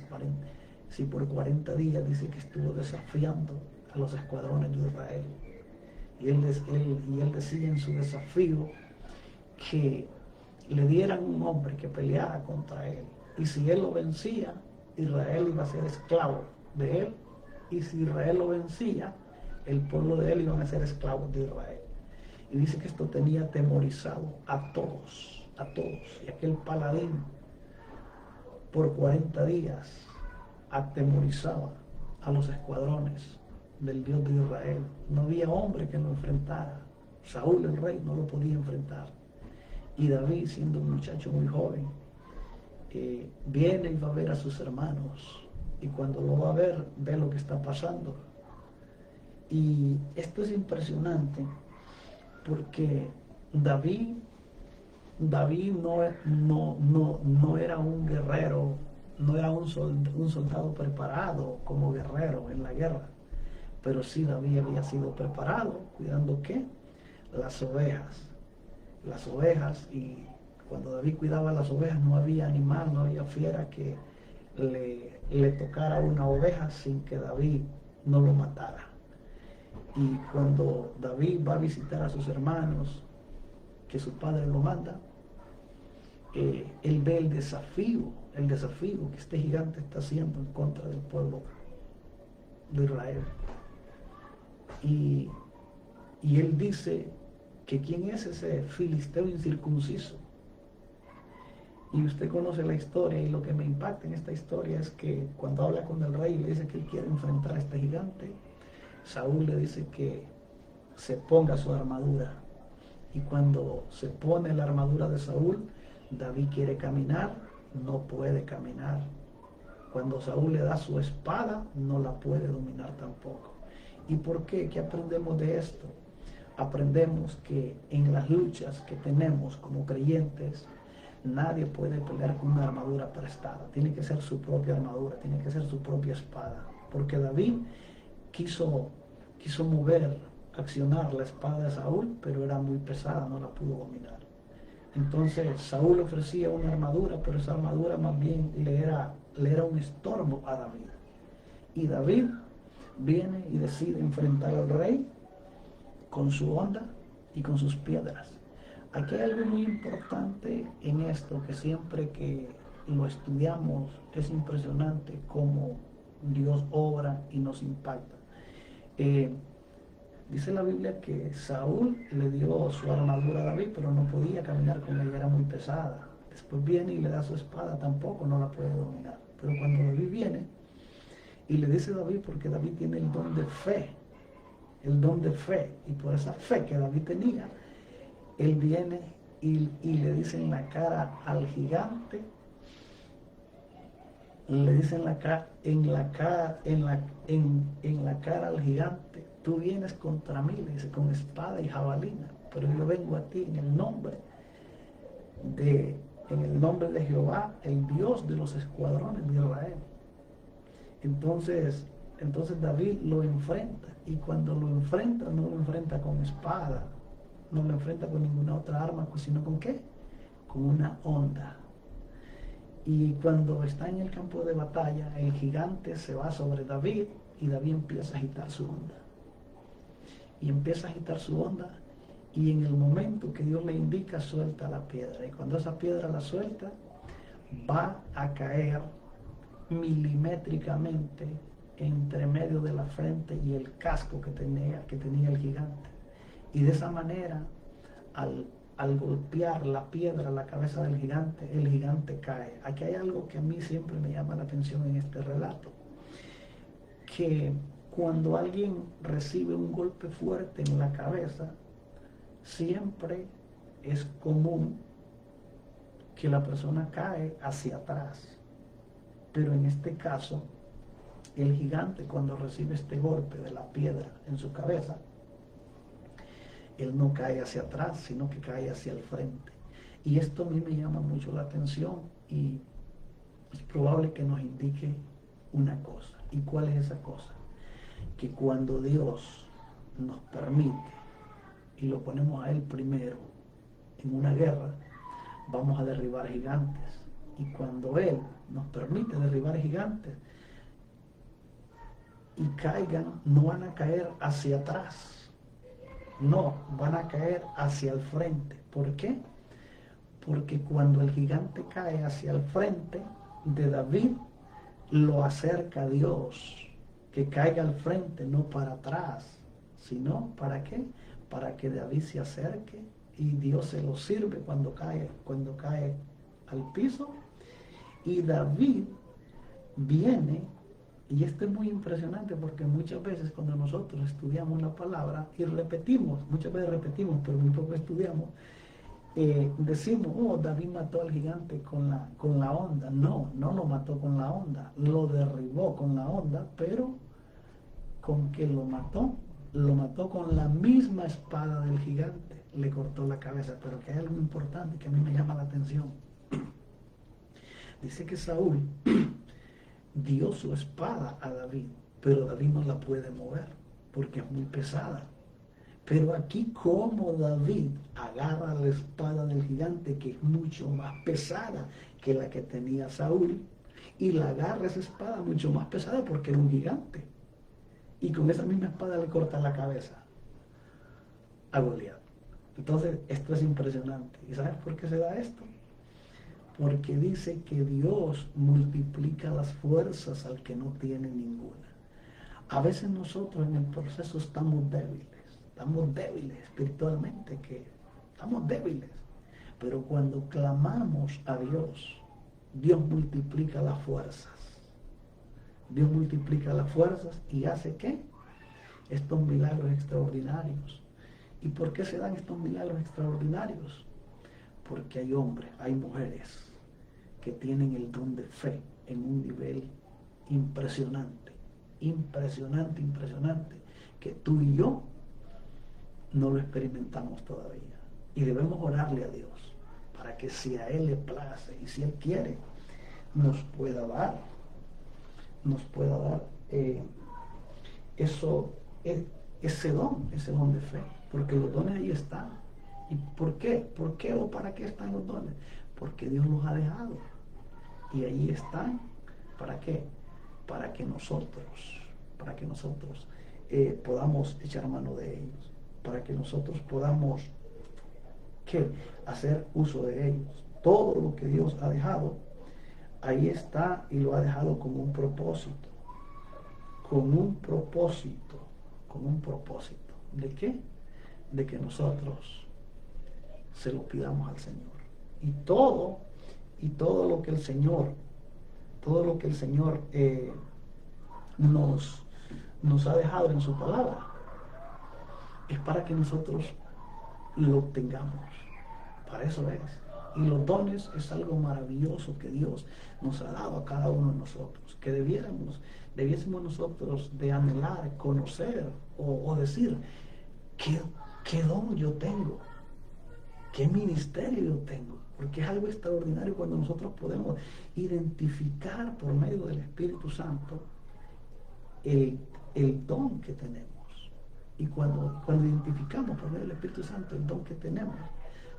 por 40 días dice que estuvo desafiando a los escuadrones de Israel. Y él decía en su desafío que le dieran un hombre que peleara contra él, y si él lo vencía, Israel iba a ser esclavo de él, y si Israel lo vencía, el pueblo de él iban a ser esclavos de Israel. Y dice que esto tenía atemorizado a todos, y aquel paladín por 40 días atemorizaba a los escuadrones del Dios de Israel. No había hombre que lo enfrentara. Saúl el rey no lo podía enfrentar. Y David, siendo un muchacho muy joven, viene y va a ver a sus hermanos. Y cuando lo va a ver, ve lo que está pasando. Y esto es impresionante porque David no era un guerrero, no era un soldado preparado como guerrero en la guerra, pero sí David había sido preparado cuidando ¿qué? Las ovejas. Las ovejas, y cuando David cuidaba las ovejas no había animal, no había fiera que le tocara una oveja sin que David no lo matara. Y cuando David va a visitar a sus hermanos, que su padre lo manda, él ve el desafío que este gigante está haciendo en contra del pueblo de Israel. Y él dice que quién es ese filisteo incircunciso. Y usted conoce la historia, y lo que me impacta en esta historia es que cuando habla con el rey y le dice que él quiere enfrentar a este gigante, Saúl le dice que se ponga su armadura. Y cuando se pone la armadura de Saúl, David quiere caminar, no puede caminar. Cuando Saúl le da su espada, no la puede dominar tampoco. ¿Y por qué? ¿Qué aprendemos de esto? Aprendemos que en las luchas que tenemos como creyentes, nadie puede pelear con una armadura prestada. Tiene que ser su propia armadura, tiene que ser su propia espada. Porque David quiso accionar la espada de Saúl, pero era muy pesada, no la pudo dominar. Entonces Saúl ofrecía una armadura, pero esa armadura más bien le era un estorbo a David. Y David viene y decide enfrentar al rey con su honda y con sus piedras. Aquí hay algo muy importante en esto, que siempre que lo estudiamos es impresionante cómo Dios obra y nos impacta. Dice la Biblia que Saúl le dio su armadura a David, pero no podía caminar con ella, era muy pesada. Después viene y le da su espada, tampoco no la puede dominar. Pero cuando David viene y le dice a David, porque David tiene el don de fe, y por esa fe que David tenía, él viene y le dice en la cara al gigante, le dice en la cara al gigante: tú vienes contra mí, le dice, con espada y jabalina, pero yo vengo a ti en el nombre de Jehová, el Dios de los escuadrones de Israel. Entonces David lo enfrenta, y cuando lo enfrenta, no lo enfrenta con espada, no lo enfrenta con ninguna otra arma, sino con ¿qué? Con una honda. Y cuando está en el campo de batalla, el gigante se va sobre David, y David empieza a agitar su honda. Y empieza a agitar su honda, y en el momento que Dios le indica, suelta la piedra. Y cuando esa piedra la suelta, va a caer milimétricamente entre medio de la frente y el casco que tenía el gigante. Y de esa manera, al golpear la piedra la cabeza del gigante, el gigante cae. Aquí hay algo que a mí siempre me llama la atención en este relato, que cuando alguien recibe un golpe fuerte en la cabeza, siempre es común que la persona cae hacia atrás. Pero en este caso, el gigante, cuando recibe este golpe de la piedra en su cabeza, él no cae hacia atrás, sino que cae hacia el frente. Y esto a mí me llama mucho la atención, y es probable que nos indique una cosa. ¿Y cuál es esa cosa? Que cuando Dios nos permite y lo ponemos a Él primero en una guerra, vamos a derribar gigantes. Y cuando Él nos permite derribar gigantes y caigan, no van a caer hacia atrás, no, van a caer hacia el frente. ¿Por qué? Porque cuando el gigante cae hacia el frente de David, lo acerca a Dios, que caiga al frente, no para atrás, sino ¿para qué? Para que David se acerque, y Dios se lo sirve cuando cae al piso. Y David viene Y esto es muy impresionante porque muchas veces cuando nosotros estudiamos la palabra y repetimos, muchas veces repetimos, pero muy poco estudiamos, decimos, oh, David mató al gigante con la honda. No, no lo mató con la honda, lo derribó con la honda, pero ¿con qué lo mató? Lo mató con la misma espada del gigante, le cortó la cabeza. Pero que hay algo importante que a mí me llama la atención. Dice que Saúl dio su espada a David, pero David no la puede mover porque es muy pesada. Pero aquí como David agarra la espada del gigante, que es mucho más pesada que la que tenía Saúl, y la agarra esa espada mucho más pesada porque era un gigante. Y con esa misma espada le corta la cabeza a Goliat. Entonces, esto es impresionante. ¿Y sabes por qué se da esto? Porque dice que Dios multiplica las fuerzas al que no tiene ninguna. A veces nosotros en el proceso estamos débiles espiritualmente, que estamos débiles. Pero cuando clamamos a Dios, Dios multiplica las fuerzas. Dios multiplica las fuerzas y hace ¿qué? Estos milagros extraordinarios. ¿Y por qué se dan estos milagros extraordinarios? Porque hay hombres, hay mujeres que tienen el don de fe en un nivel impresionante, que tú y yo no lo experimentamos todavía. Y debemos orarle a Dios para que si a Él le place y si Él quiere, nos pueda dar ese don de fe, porque los dones ahí están. ¿Y por qué? ¿Por qué o para qué están los dones? Porque Dios los ha dejado y ahí están. ¿Para qué? Para que nosotros podamos echar mano de ellos, para que nosotros podamos ¿qué? Hacer uso de ellos. Todo lo que Dios ha dejado ahí está, y lo ha dejado con un propósito. ¿De qué? De que nosotros se lo pidamos al Señor. Y todo lo que el Señor nos ha dejado en su palabra es para que nosotros lo obtengamos. Para eso es. Y los dones es algo maravilloso que Dios nos ha dado a cada uno de nosotros, que debiésemos nosotros de anhelar, conocer o decir, ¿qué don yo tengo? ¿Qué ministerio yo tengo? Porque es algo extraordinario cuando nosotros podemos identificar por medio del Espíritu Santo el don que tenemos. Y cuando identificamos por medio del Espíritu Santo el don que tenemos,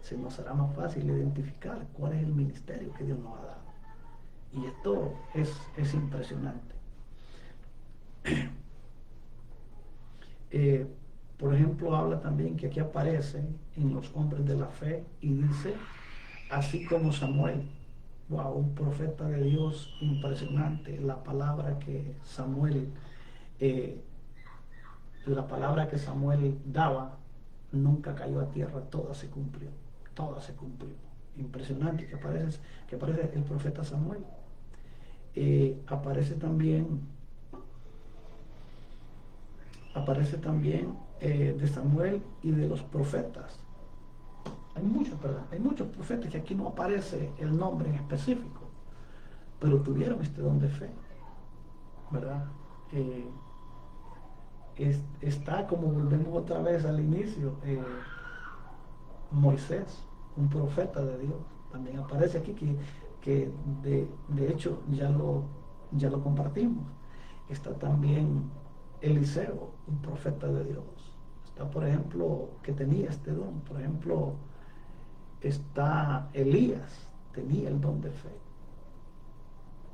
se nos hará más fácil identificar cuál es el ministerio que Dios nos ha dado. Y esto es impresionante. Por ejemplo, habla también que aquí aparece en los hombres de la fe y dice, así como Samuel, wow, un profeta de Dios impresionante, la palabra que Samuel daba nunca cayó a tierra, toda se cumplió. Impresionante que aparece el profeta Samuel. Aparece también de Samuel y de los profetas. Hay muchos profetas que aquí no aparece el nombre en específico, pero tuvieron este don de fe, ¿verdad? Está, como volvemos otra vez al inicio, Moisés, un profeta de Dios, también aparece aquí, que de hecho ya lo compartimos. Está también Eliseo, un profeta de Dios. Está, por ejemplo, que tenía este don. Por ejemplo, está Elías, tenía el don de fe.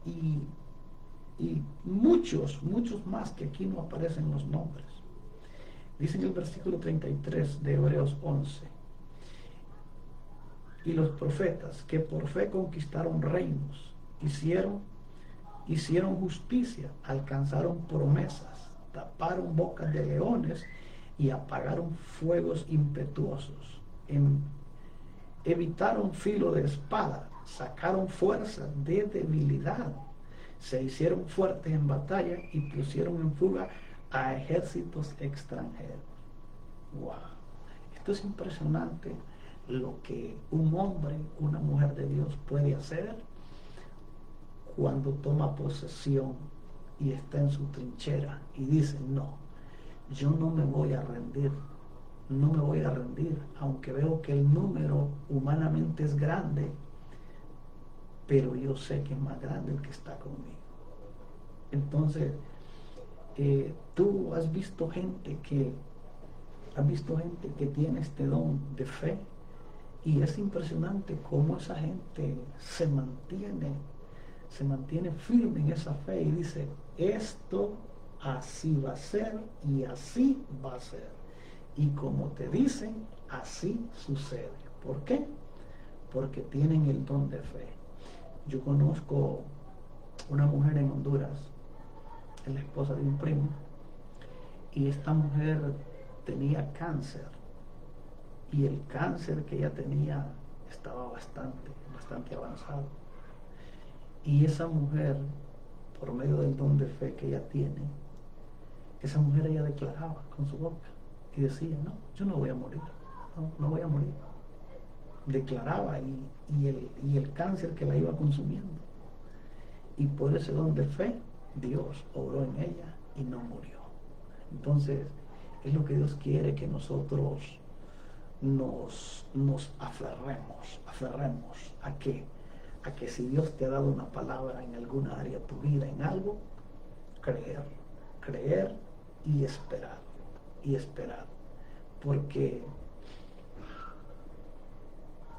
Y muchos más que aquí no aparecen los nombres. Dice en el versículo 33 de Hebreos 11, y los profetas que por fe conquistaron reinos, hicieron justicia, alcanzaron promesas, taparon bocas de leones y apagaron fuegos impetuosos, evitaron filo de espada, sacaron fuerza de debilidad, se hicieron fuertes en batalla y pusieron en fuga a ejércitos extranjeros. ¡Wow! Esto es impresionante lo que un hombre, una mujer de Dios puede hacer cuando toma posesión y está en su trinchera y dice: no, yo no me voy a rendir, no me voy a rendir, aunque veo que el número humanamente es grande, pero yo sé que es más grande el que está conmigo. Entonces, tú has visto gente que tiene este don de fe, y es impresionante cómo esa gente se mantiene firme en esa fe y dice: esto así va a ser y así va a ser. Y como te dicen, así sucede. ¿Por qué? Porque tienen el don de fe. Yo conozco una mujer en Honduras, es la esposa de un primo, y esta mujer tenía cáncer, y el cáncer que ella tenía estaba bastante avanzado. Y esa mujer, por medio del don de fe que ella tiene, esa mujer ella declaraba con su boca y decía: no, yo no voy a morir, no voy a morir. Declaraba, y el cáncer que la iba consumiendo. Y por ese don de fe, Dios obró en ella y no murió. Entonces, es lo que Dios quiere, que nosotros nos aferremos a que si Dios te ha dado una palabra en alguna área de tu vida, en algo, creer y esperar,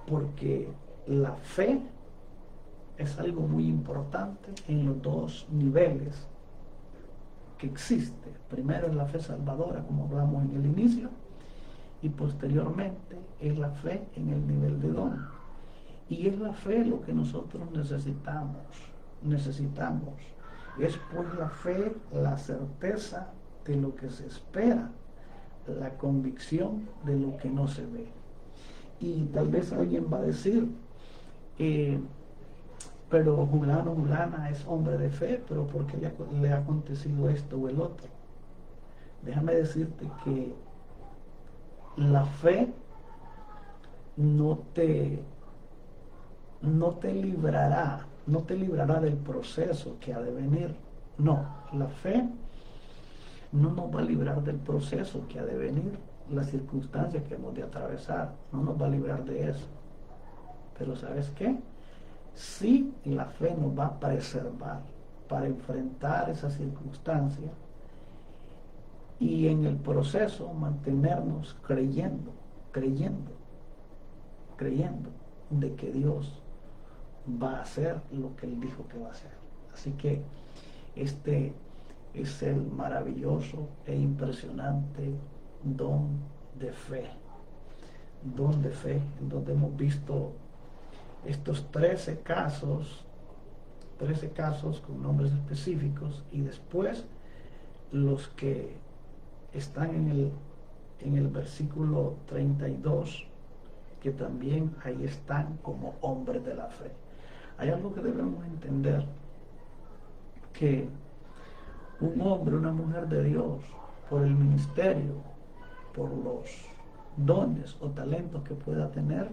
porque la fe es algo muy importante en los dos niveles que existe. Primero es la fe salvadora, como hablamos en el inicio, y posteriormente es la fe en el nivel de don. Y es la fe lo que nosotros necesitamos. Es pues la fe, la certeza de lo que se espera, la convicción de lo que no se ve. Y tal vez alguien va a decir: pero Julana es hombre de fe, pero ¿por qué le ha acontecido esto o el otro? Déjame decirte que la fe no te librará del proceso que ha de venir. No, la fe no nos va a librar del proceso que ha de venir, las circunstancias que hemos de atravesar, no nos va a librar de eso. Pero ¿sabes qué? Sí, la fe nos va a preservar para enfrentar esas circunstancias, y en el proceso mantenernos creyendo de que Dios va a hacer lo que Él dijo que va a hacer. Así que este es el maravilloso e impresionante don de fe, en donde hemos visto estos 13 casos con nombres específicos, y después los que están en el versículo 32, que también ahí están como hombres de la fe. Hay algo que debemos entender, que un hombre, una mujer de Dios, por el ministerio, por los dones o talentos que pueda tener,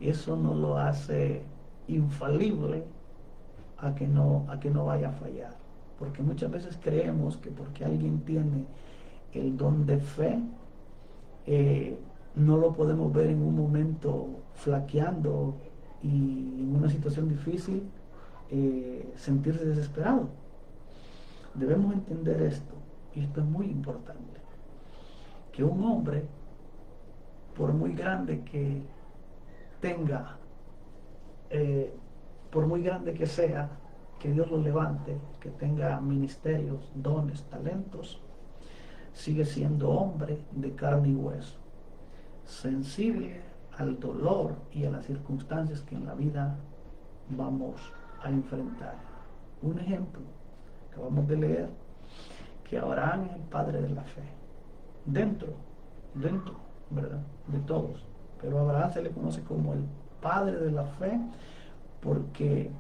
eso no lo hace infalible a que no vaya a fallar. Porque muchas veces creemos que porque alguien tiene el don de fe, no lo podemos ver en un momento flaqueando y en una situación difícil sentirse desesperado. Debemos entender esto, y esto es muy importante, que un hombre, por muy grande que tenga, por muy grande que sea, que Dios lo levante, que tenga ministerios, dones, talentos, sigue siendo hombre de carne y hueso, sensible al dolor y a las circunstancias que en la vida vamos a enfrentar. Un ejemplo, acabamos de leer que Abraham es el padre de la fe, dentro, ¿verdad?, de todos. Pero a Abraham se le conoce como el padre de la fe porque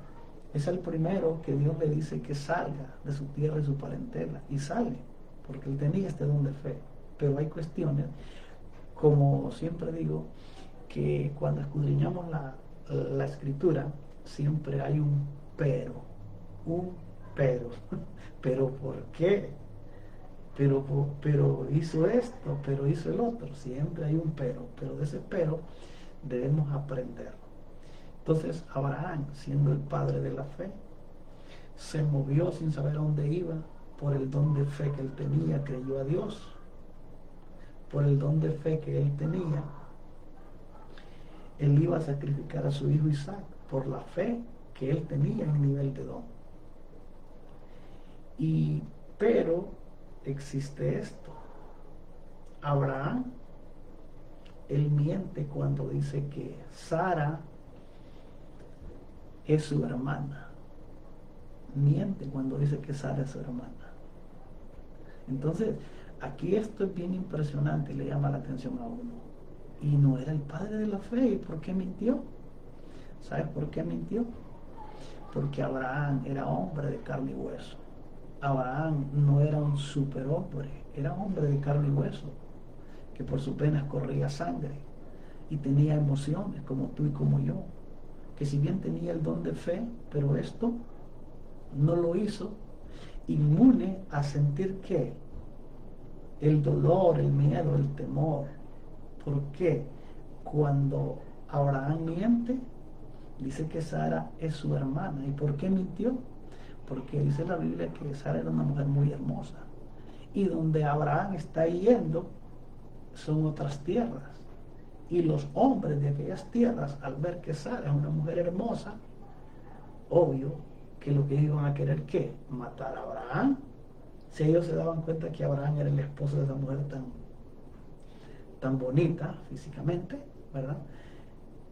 Es el primero que Dios le dice que salga de su tierra y su parentela. Y sale, porque él tenía este don de fe. Pero hay cuestiones, como siempre digo, que cuando escudriñamos la escritura, siempre hay un pero. Un pero. ¿Pero por qué? Pero hizo esto, pero hizo el otro. Siempre hay un pero de ese pero debemos aprender. Entonces Abraham, siendo el padre de la fe, se movió sin saber a dónde iba, por el don de fe que él tenía, creyó a Dios, por el don de fe que él tenía, él iba a sacrificar a su hijo Isaac, por la fe que él tenía en nivel de don. Pero existe esto. Abraham, él miente cuando dice que Sara es su hermana. Miente cuando dice que Sara es su hermana. Entonces, aquí esto es bien impresionante y le llama la atención a uno. Y no era el padre de la fe. ¿Y por qué mintió? ¿Sabes por qué mintió? Porque Abraham era hombre de carne y hueso. Abraham no era un superhombre, era hombre de carne y hueso, que por sus venas corría sangre y tenía emociones como tú y como yo, que si bien tenía el don de fe, pero esto no lo hizo inmune a sentir que el dolor, el miedo, el temor. ¿Por qué? Cuando Abraham miente, dice que Sara es su hermana. ¿Y por qué mintió? Porque dice la Biblia que Sara era una mujer muy hermosa. Y donde Abraham está yendo son otras tierras. Y los hombres de aquellas tierras, al ver que Sara es una mujer hermosa, obvio que lo que ellos iban a querer, ¿qué? Matar a Abraham. Si ellos se daban cuenta que Abraham era el esposo de esa mujer tan bonita físicamente, ¿verdad?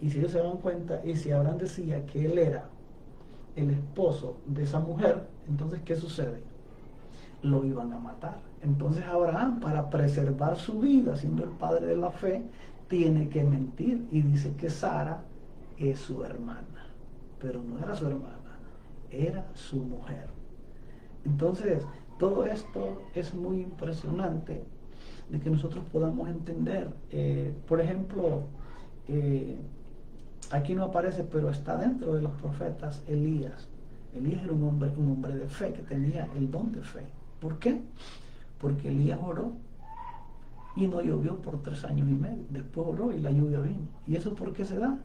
Y si ellos se daban cuenta, y si Abraham decía que él era el esposo de esa mujer, entonces ¿qué sucede? Lo iban a matar. Entonces Abraham, para preservar su vida, siendo el padre de la fe, tiene que mentir y dice que Sara es su hermana, pero no era su hermana, era su mujer. Entonces, todo esto es muy impresionante de que nosotros podamos entender. Por ejemplo, aquí no aparece, pero está dentro de los profetas Elías. Elías era un hombre de fe, que tenía el don de fe. ¿Por qué? Porque Elías oró y no llovió por 3 años y medio. Después oró y la lluvia vino. ¿Y eso por qué se da?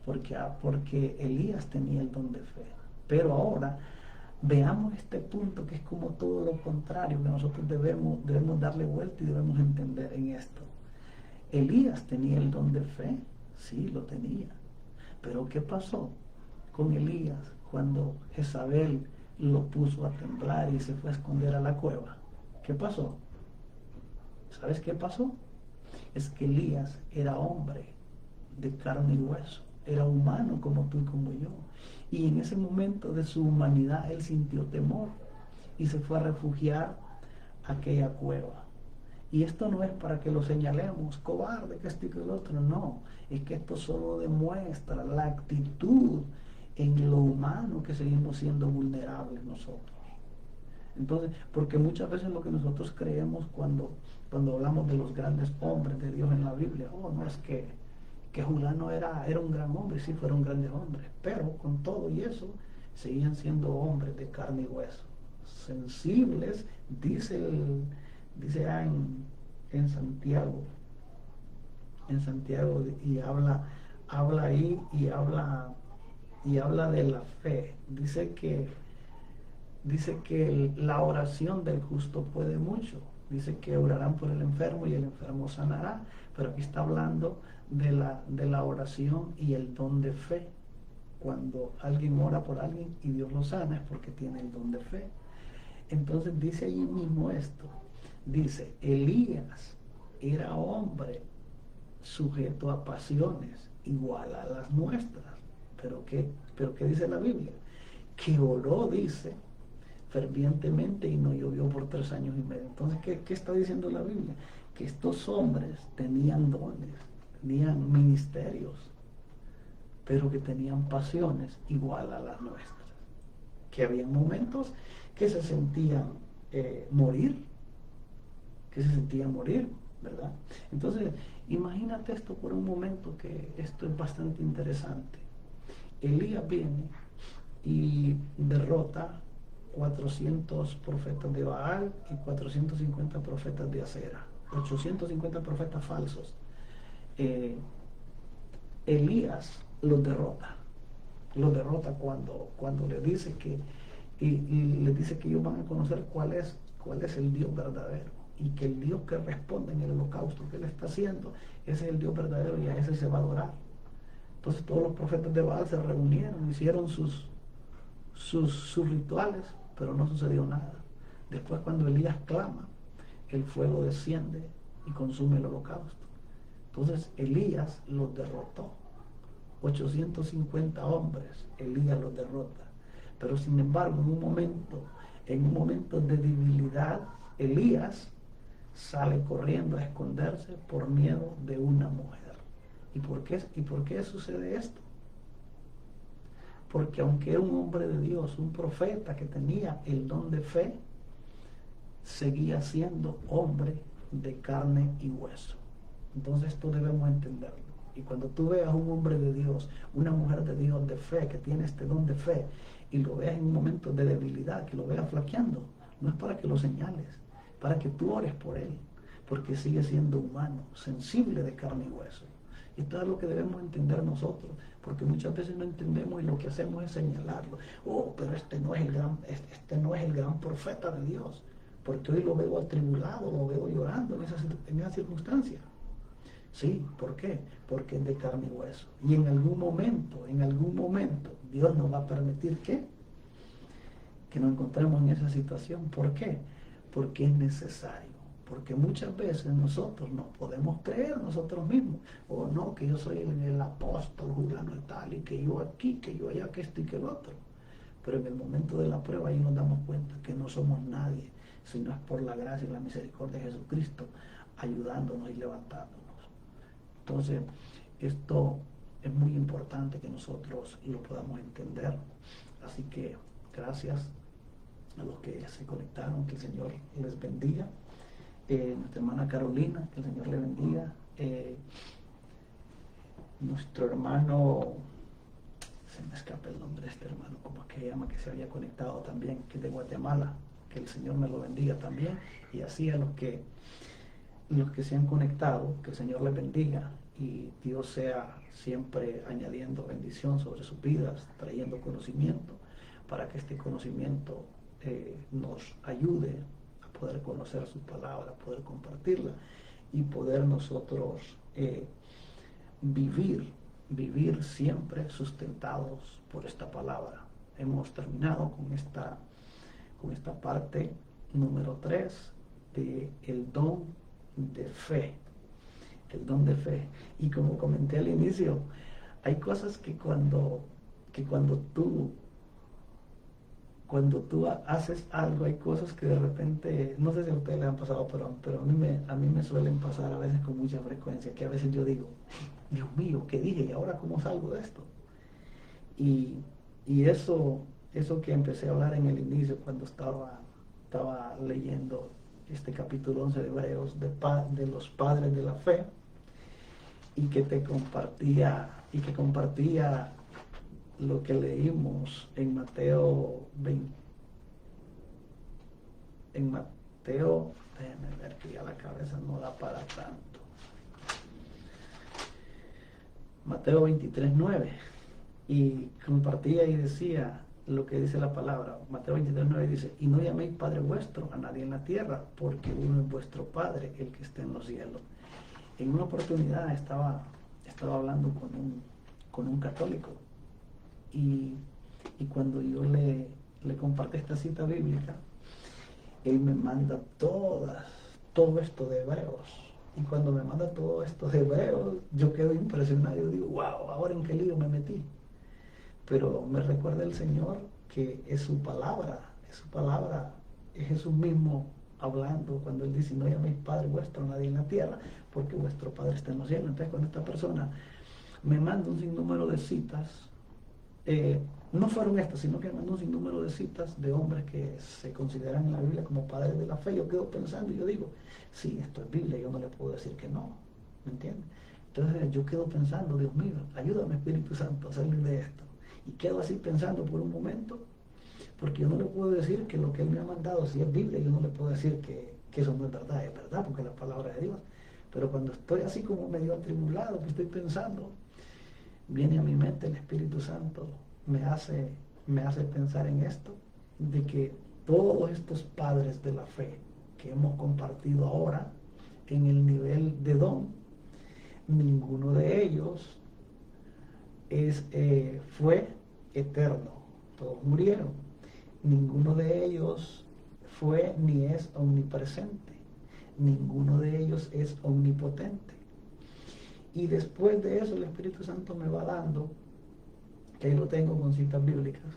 Porque Elías tenía el don de fe. Pero ahora veamos este punto que es como todo lo contrario, que nosotros debemos darle vuelta y debemos entender en esto. Elías tenía el don de fe, sí, lo tenía. Pero ¿qué pasó con Elías cuando Jezabel lo puso a temblar y se fue a esconder a la cueva? ¿Qué pasó? ¿Sabes qué pasó? Es que Elías era hombre de carne y hueso, era humano como tú y como yo. Y en ese momento de su humanidad él sintió temor y se fue a refugiar a aquella cueva. Y esto no es para que lo señalemos, cobarde, que esto y que lo otro, no. Es que esto solo demuestra la actitud en lo humano que seguimos siendo vulnerables nosotros. Entonces, porque muchas veces lo que nosotros creemos cuando hablamos de los grandes hombres de Dios en la Biblia, no es que Julano era un gran hombre, sí fueron grandes hombres, pero con todo y eso, seguían siendo hombres de carne y hueso, sensibles, dice en Santiago, y habla ahí y habla de la fe. Dice que la oración del justo puede mucho. Dice que orarán por el enfermo y el enfermo sanará. Pero aquí está hablando de la oración y el don de fe. Cuando alguien ora por alguien y Dios lo sana es porque tiene el don de fe. Entonces dice allí mismo esto. Dice, Elías era hombre sujeto a pasiones igual a las nuestras. ¿Pero qué dice la Biblia? Que oró, dice, fervientemente y no llovió por 3 años y medio. Entonces, ¿qué está diciendo la Biblia? Que estos hombres tenían dones, tenían ministerios, pero que tenían pasiones igual a las nuestras. que había momentos que se sentían morir, ¿verdad? Entonces, imagínate esto por un momento, que esto es bastante interesante. Elías viene y derrota 400 profetas de Baal y 450 profetas de Acera, 850 profetas falsos. Elías los derrota cuando le dice que y le dice que ellos van a conocer cuál es el Dios verdadero, y que el Dios que responde en el holocausto que él está haciendo, ese es el Dios verdadero, y a ese se va a adorar. Entonces todos los profetas de Baal se reunieron, hicieron sus rituales, pero no sucedió nada. Después, cuando Elías clama, el fuego desciende y consume el holocausto. Entonces Elías los derrotó. 850 hombres, Elías los derrota. Pero sin embargo, en un momento de debilidad, Elías sale corriendo a esconderse por miedo de una mujer. ¿Y por qué sucede esto? Porque aunque era un hombre de Dios, un profeta que tenía el don de fe, seguía siendo hombre de carne y hueso. Entonces esto debemos entenderlo. Y cuando tú veas un hombre de Dios, una mujer de Dios de fe, que tiene este don de fe, y lo veas en un momento de debilidad, que lo veas flaqueando, no es para que lo señales, para que tú ores por él, porque sigue siendo humano, sensible de carne y hueso. Y esto es lo que debemos entender nosotros, porque muchas veces no entendemos y lo que hacemos es señalarlo. Oh, pero este no es el gran profeta de Dios, porque hoy lo veo atribulado, lo veo llorando en esa circunstancia. Sí, ¿por qué? Porque es de carne y hueso. Y en algún momento, Dios nos va a permitir que nos encontremos en esa situación. ¿Por qué? Porque es necesario. Porque muchas veces nosotros no podemos creer nosotros mismos. O no, que yo soy el apóstol fulano y tal, y que yo aquí, que yo allá, que esto y que el otro. Pero en el momento de la prueba ahí nos damos cuenta que no somos nadie, sino es por la gracia y la misericordia de Jesucristo ayudándonos y levantándonos. Entonces, esto es muy importante que nosotros lo podamos entender. Así que gracias a los que se conectaron, que el Señor les bendiga. Nuestra hermana Carolina, que el Señor le bendiga. Nuestro hermano, se me escapa el nombre de este hermano, como que se llama, que se había conectado también, que es de Guatemala, que el Señor me lo bendiga también. Y así a los que se han conectado, que el Señor les bendiga, y Dios sea siempre añadiendo bendición sobre sus vidas, trayendo conocimiento, para que este conocimiento nos ayude a poder conocer su palabra, poder compartirla y poder nosotros vivir siempre sustentados por esta palabra. Hemos terminado con esta parte número 3 de el don de fe. El don de fe. Y como comenté al inicio, hay cosas que cuando tú haces algo, hay cosas que de repente, no sé si a ustedes les han pasado, pero a mí me suelen pasar a veces con mucha frecuencia, que a veces yo digo, Dios mío, ¿qué dije? ¿Y ahora cómo salgo de esto? Y eso que empecé a hablar en el inicio, cuando estaba leyendo este capítulo 11 de Hebreos, de los padres de la fe, y que compartía lo que leímos en Mateo 20, déjenme ver que ya la cabeza no da para tanto. Mateo 23:9, y compartía y decía lo que dice la palabra. Mateo 23:9 dice: y no llaméis Padre vuestro a nadie en la tierra, porque uno es vuestro Padre, el que está en los cielos. En una oportunidad estaba hablando con un católico, y cuando yo le compartí esta cita bíblica, él me manda todo esto de Hebreos. Y cuando me manda todo esto de Hebreos, yo quedo impresionado. Yo digo, wow, ¿ahora en qué lío me metí? Pero me recuerda el Señor que es su palabra, es Jesús mismo hablando cuando Él dice: no llaméis Padre vuestro a nadie en la tierra, porque vuestro Padre está en los cielos. Entonces, cuando esta persona me manda un sinnúmero de citas, No fueron estas, sino que mandó un sinnúmero de citas de hombres que se consideran en la Biblia como padres de la fe. Yo quedo pensando y yo digo, sí, esto es Biblia, yo no le puedo decir que no, ¿me entiendes? Entonces yo quedo pensando, Dios mío, ayúdame Espíritu Santo a salir de esto. Y quedo así pensando por un momento, porque yo no le puedo decir que lo que Él me ha mandado, si es Biblia, yo no le puedo decir que eso no es verdad, porque es la palabra de Dios. Pero cuando estoy así como medio atribulado, que estoy pensando, viene a mi mente el Espíritu Santo, me hace pensar en esto, de que todos estos padres de la fe que hemos compartido ahora en el nivel de don, ninguno de ellos fue eterno, todos murieron. Ninguno de ellos fue ni es omnipresente, ninguno de ellos es omnipotente. Y después de eso el Espíritu Santo me va dando, que ahí lo tengo con citas bíblicas,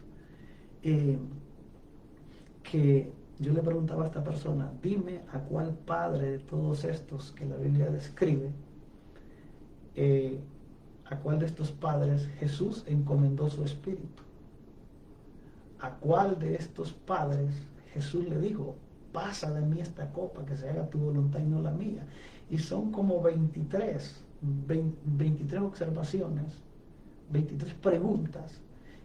que yo le preguntaba a esta persona, dime a cuál padre de todos estos que la Biblia describe, a cuál de estos padres Jesús encomendó su espíritu. ¿A cuál de estos padres Jesús le dijo, pasa de mí esta copa, que se haga tu voluntad y no la mía? Y son como 23 observaciones, 23 preguntas,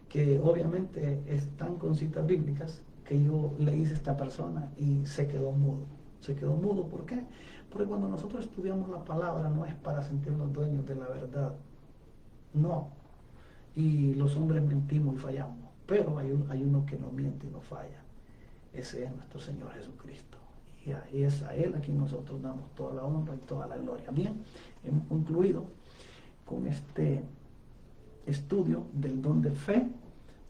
que obviamente están con citas bíblicas, que yo le hice a esta persona y se quedó mudo. Se quedó mudo, ¿por qué? Porque cuando nosotros estudiamos la palabra no es para sentirnos dueños de la verdad, no. Y los hombres mentimos y fallamos, pero hay uno que no miente y no falla. Ese es nuestro Señor Jesucristo. Y es a Él a quien nosotros damos toda la honra y toda la gloria. Bien, hemos concluido con este estudio del don de fe.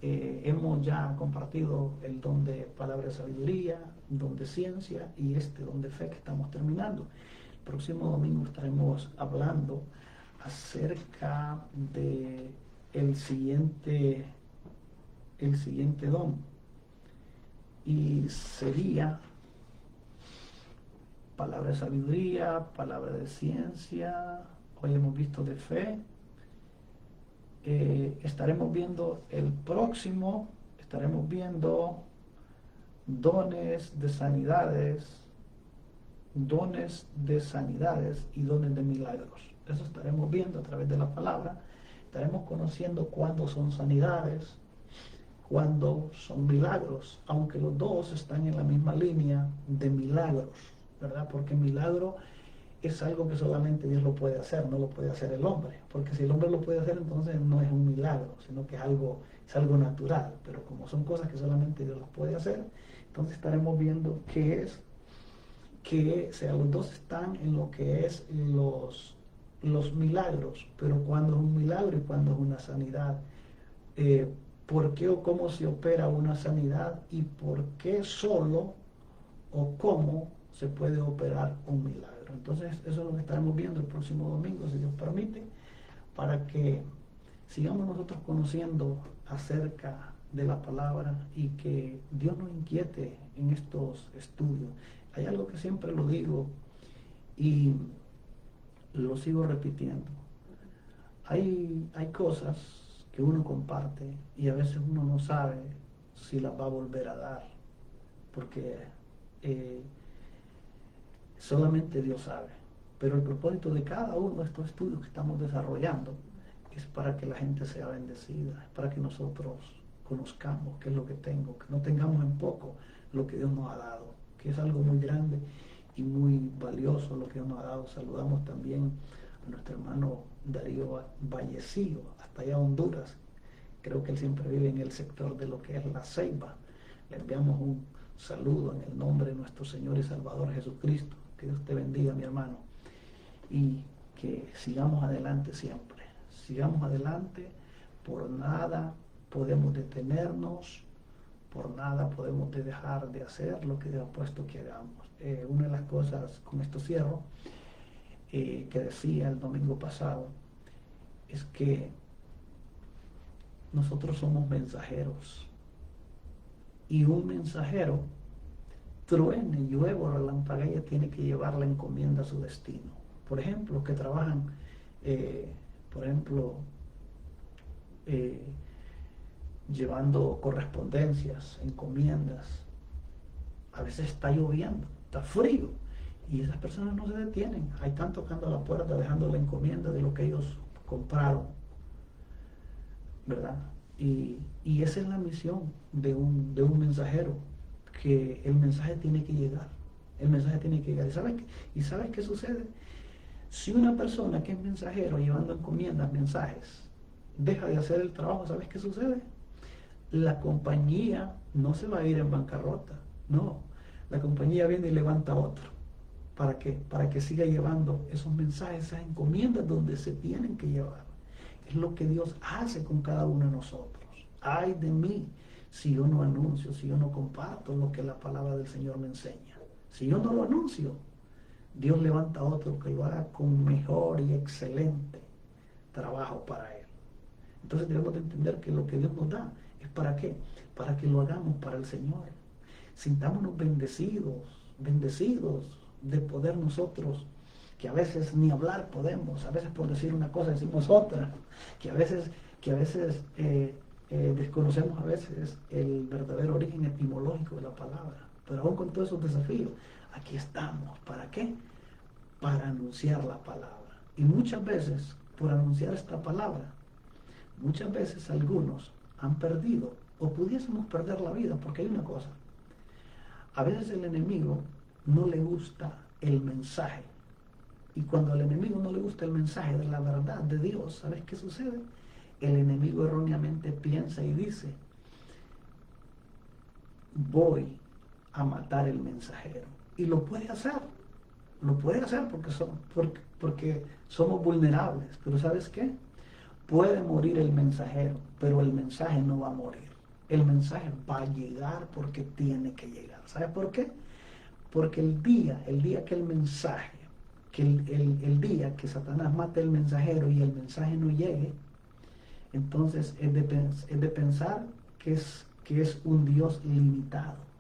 Hemos ya compartido el don de palabra de sabiduría, don de ciencia y este don de fe que estamos terminando. El próximo domingo estaremos hablando acerca de el siguiente don, y sería palabra de sabiduría, palabra de ciencia. Hoy hemos visto de fe. Estaremos viendo el próximo, estaremos viendo dones de sanidades y dones de milagros. Eso estaremos viendo a través de la palabra. Estaremos conociendo cuándo son sanidades, cuándo son milagros, aunque los dos están en la misma línea de milagros, ¿verdad? Porque milagro es algo que solamente Dios lo puede hacer, no lo puede hacer el hombre, porque si el hombre lo puede hacer, entonces no es un milagro, sino que es algo natural. Pero como son cosas que solamente Dios las puede hacer, entonces estaremos viendo qué es, los dos están en lo que es los milagros, pero cuando es un milagro y cuando es una sanidad, por qué o cómo se opera una sanidad y por qué solo o cómo se puede operar un milagro. Entonces eso es lo que estaremos viendo el próximo domingo, si Dios permite, para que sigamos nosotros conociendo acerca de la palabra y que Dios nos inquiete en estos estudios. Hay algo que siempre lo digo y lo sigo repitiendo. Hay cosas que uno comparte y a veces uno no sabe si las va a volver a dar, porque solamente Dios sabe. Pero el propósito de cada uno de estos estudios que estamos desarrollando es para que la gente sea bendecida, es para que nosotros conozcamos qué es lo que tengo, que no tengamos en poco lo que Dios nos ha dado, que es algo muy grande y muy valioso lo que Dios nos ha dado. Saludamos también a nuestro hermano Darío Vallecillo, hasta allá Honduras. Creo que él siempre vive en el sector de lo que es La Ceiba. Le enviamos un saludo en el nombre de nuestro Señor y Salvador Jesucristo. Que Dios te bendiga, mi hermano, y que sigamos adelante siempre. Sigamos adelante, por nada podemos detenernos, por nada podemos dejar de hacer lo que Dios ha puesto que hagamos. Una de las cosas, con esto cierro, que decía el domingo pasado, es que nosotros somos mensajeros, y un mensajero, truene, llueva o relampaguee, tiene que llevar la encomienda a su destino. Por ejemplo, los que trabajan, llevando correspondencias, encomiendas. A veces está lloviendo, está frío, y esas personas no se detienen. Ahí están tocando la puerta, dejando la encomienda de lo que ellos compraron, ¿verdad? Y esa es la misión de un mensajero, que el mensaje tiene que llegar. El mensaje tiene que llegar. ¿Y sabes qué sucede? Si una persona que es mensajero llevando encomiendas, mensajes, deja de hacer el trabajo, ¿sabes qué sucede? La compañía no se va a ir en bancarrota, no. La compañía viene y levanta otro. ¿Para qué? Para que siga llevando esos mensajes, esas encomiendas donde se tienen que llevar. Es lo que Dios hace con cada uno de nosotros. Ay de mí si yo no anuncio, si yo no comparto lo que la palabra del Señor me enseña. Si yo no lo anuncio, Dios levanta a otro que lo haga con mejor y excelente trabajo para Él. Entonces debemos de entender que lo que Dios nos da es ¿para qué? Para que lo hagamos para el Señor. Sintámonos bendecidos de poder nosotros, que a veces ni hablar podemos, a veces por decir una cosa decimos otra, que a veces desconocemos a veces el verdadero origen etimológico de la palabra. Pero aún con todos esos desafíos, aquí estamos. ¿Para qué? Para anunciar la palabra. Y muchas veces, por anunciar esta palabra, muchas veces algunos han perdido o pudiésemos perder la vida, porque hay una cosa. A veces el enemigo no le gusta el mensaje. Y cuando al enemigo no le gusta el mensaje de la verdad de Dios, ¿sabes qué sucede? El enemigo erróneamente piensa y dice, voy a matar el mensajero. Y lo puede hacer porque somos vulnerables. Pero ¿sabes qué? Puede morir el mensajero, pero el mensaje no va a morir. El mensaje va a llegar porque tiene que llegar. ¿Sabes por qué? Porque el día que el mensaje, el día que Satanás mate el mensajero y el mensaje no llegue, entonces es de pensar que es un Dios limitado.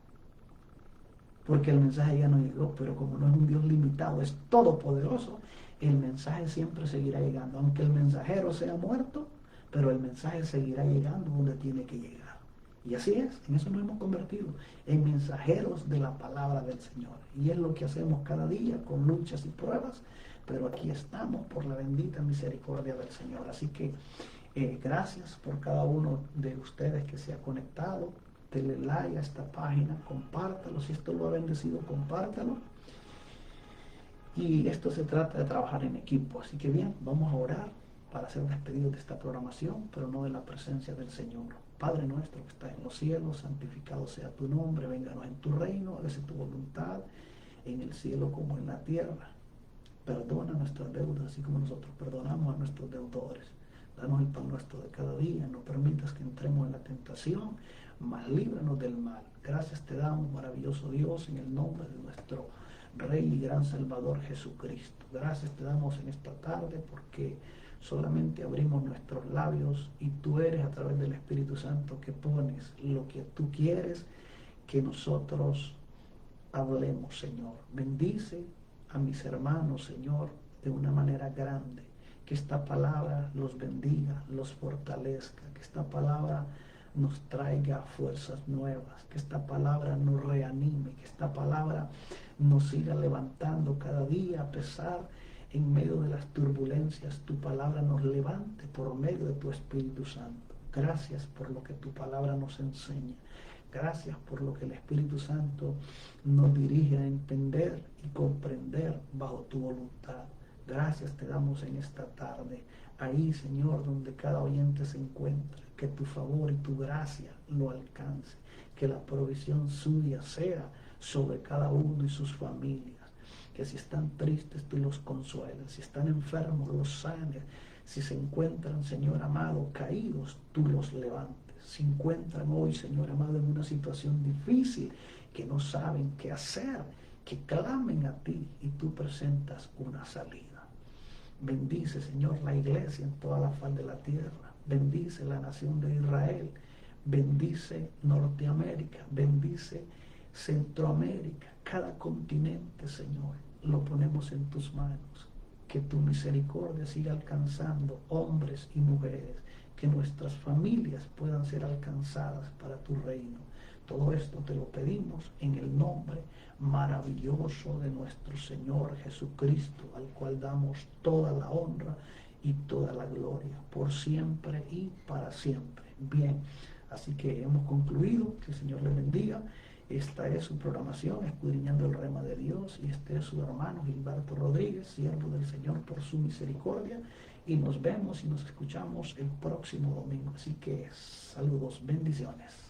Porque el mensaje ya no llegó, pero como no es un Dios limitado, es todopoderoso, el mensaje siempre seguirá llegando. Aunque el mensajero sea muerto, pero el mensaje seguirá llegando donde tiene que llegar. Y así es, en eso nos hemos convertido, en mensajeros de la palabra del Señor. Y es lo que hacemos cada día con luchas y pruebas, pero aquí estamos por la bendita misericordia del Señor. Así que gracias por cada uno de ustedes que se ha conectado. Dele like a esta página, compártalo. Si esto lo ha bendecido, compártalo. Y esto se trata de trabajar en equipo. Así que bien, vamos a orar para ser despedidos de esta programación, pero no de la presencia del Señor. Padre nuestro que estás en los cielos, santificado sea tu nombre, vénganos en tu reino, hágase tu voluntad, en el cielo como en la tierra. Perdona nuestras deudas, así como nosotros perdonamos a nuestros deudores. Danos el pan nuestro de cada día, no permitas que entremos en la tentación, mas líbranos del mal. Gracias te damos, maravilloso Dios, en el nombre de nuestro Rey y gran Salvador Jesucristo. Gracias te damos en esta tarde porque solamente abrimos nuestros labios y tú eres a través del Espíritu Santo que pones lo que tú quieres que nosotros hablemos, Señor. Bendice a mis hermanos, Señor, de una manera grande. Que esta palabra los bendiga, los fortalezca, que esta palabra nos traiga fuerzas nuevas, que esta palabra nos reanime, que esta palabra nos siga levantando cada día a pesar en medio de las turbulencias. Tu palabra nos levante por medio de tu Espíritu Santo. Gracias por lo que tu palabra nos enseña. Gracias por lo que el Espíritu Santo nos dirige a entender y comprender bajo tu voluntad. Gracias te damos en esta tarde. Ahí, Señor, donde cada oyente se encuentra, que tu favor y tu gracia lo alcance. Que la provisión suya sea sobre cada uno y sus familias. Que si están tristes, tú los consueles. Si están enfermos, los sanes. Si se encuentran, Señor amado, caídos, tú los levantes. Se encuentran hoy, Señor amado, en una situación difícil, que no saben qué hacer, que clamen a ti y tú presentas una salida. Bendice, Señor, la iglesia en toda la faz de la tierra. Bendice la nación de Israel. Bendice Norteamérica. Bendice Centroamérica. Cada continente, Señor, lo ponemos en tus manos. Que tu misericordia siga alcanzando hombres y mujeres que nuestras familias puedan ser alcanzadas para tu reino. Todo esto te lo pedimos en el nombre maravilloso de nuestro Señor Jesucristo, al cual damos toda la honra y toda la gloria, por siempre y para siempre. Bien, así que hemos concluido. Que el Señor les bendiga. Esta es su programación, Escudriñando el Rema de Dios, y este es su hermano Gilberto Rodríguez, siervo del Señor por su misericordia, y nos vemos y nos escuchamos el próximo domingo. Así que saludos, bendiciones.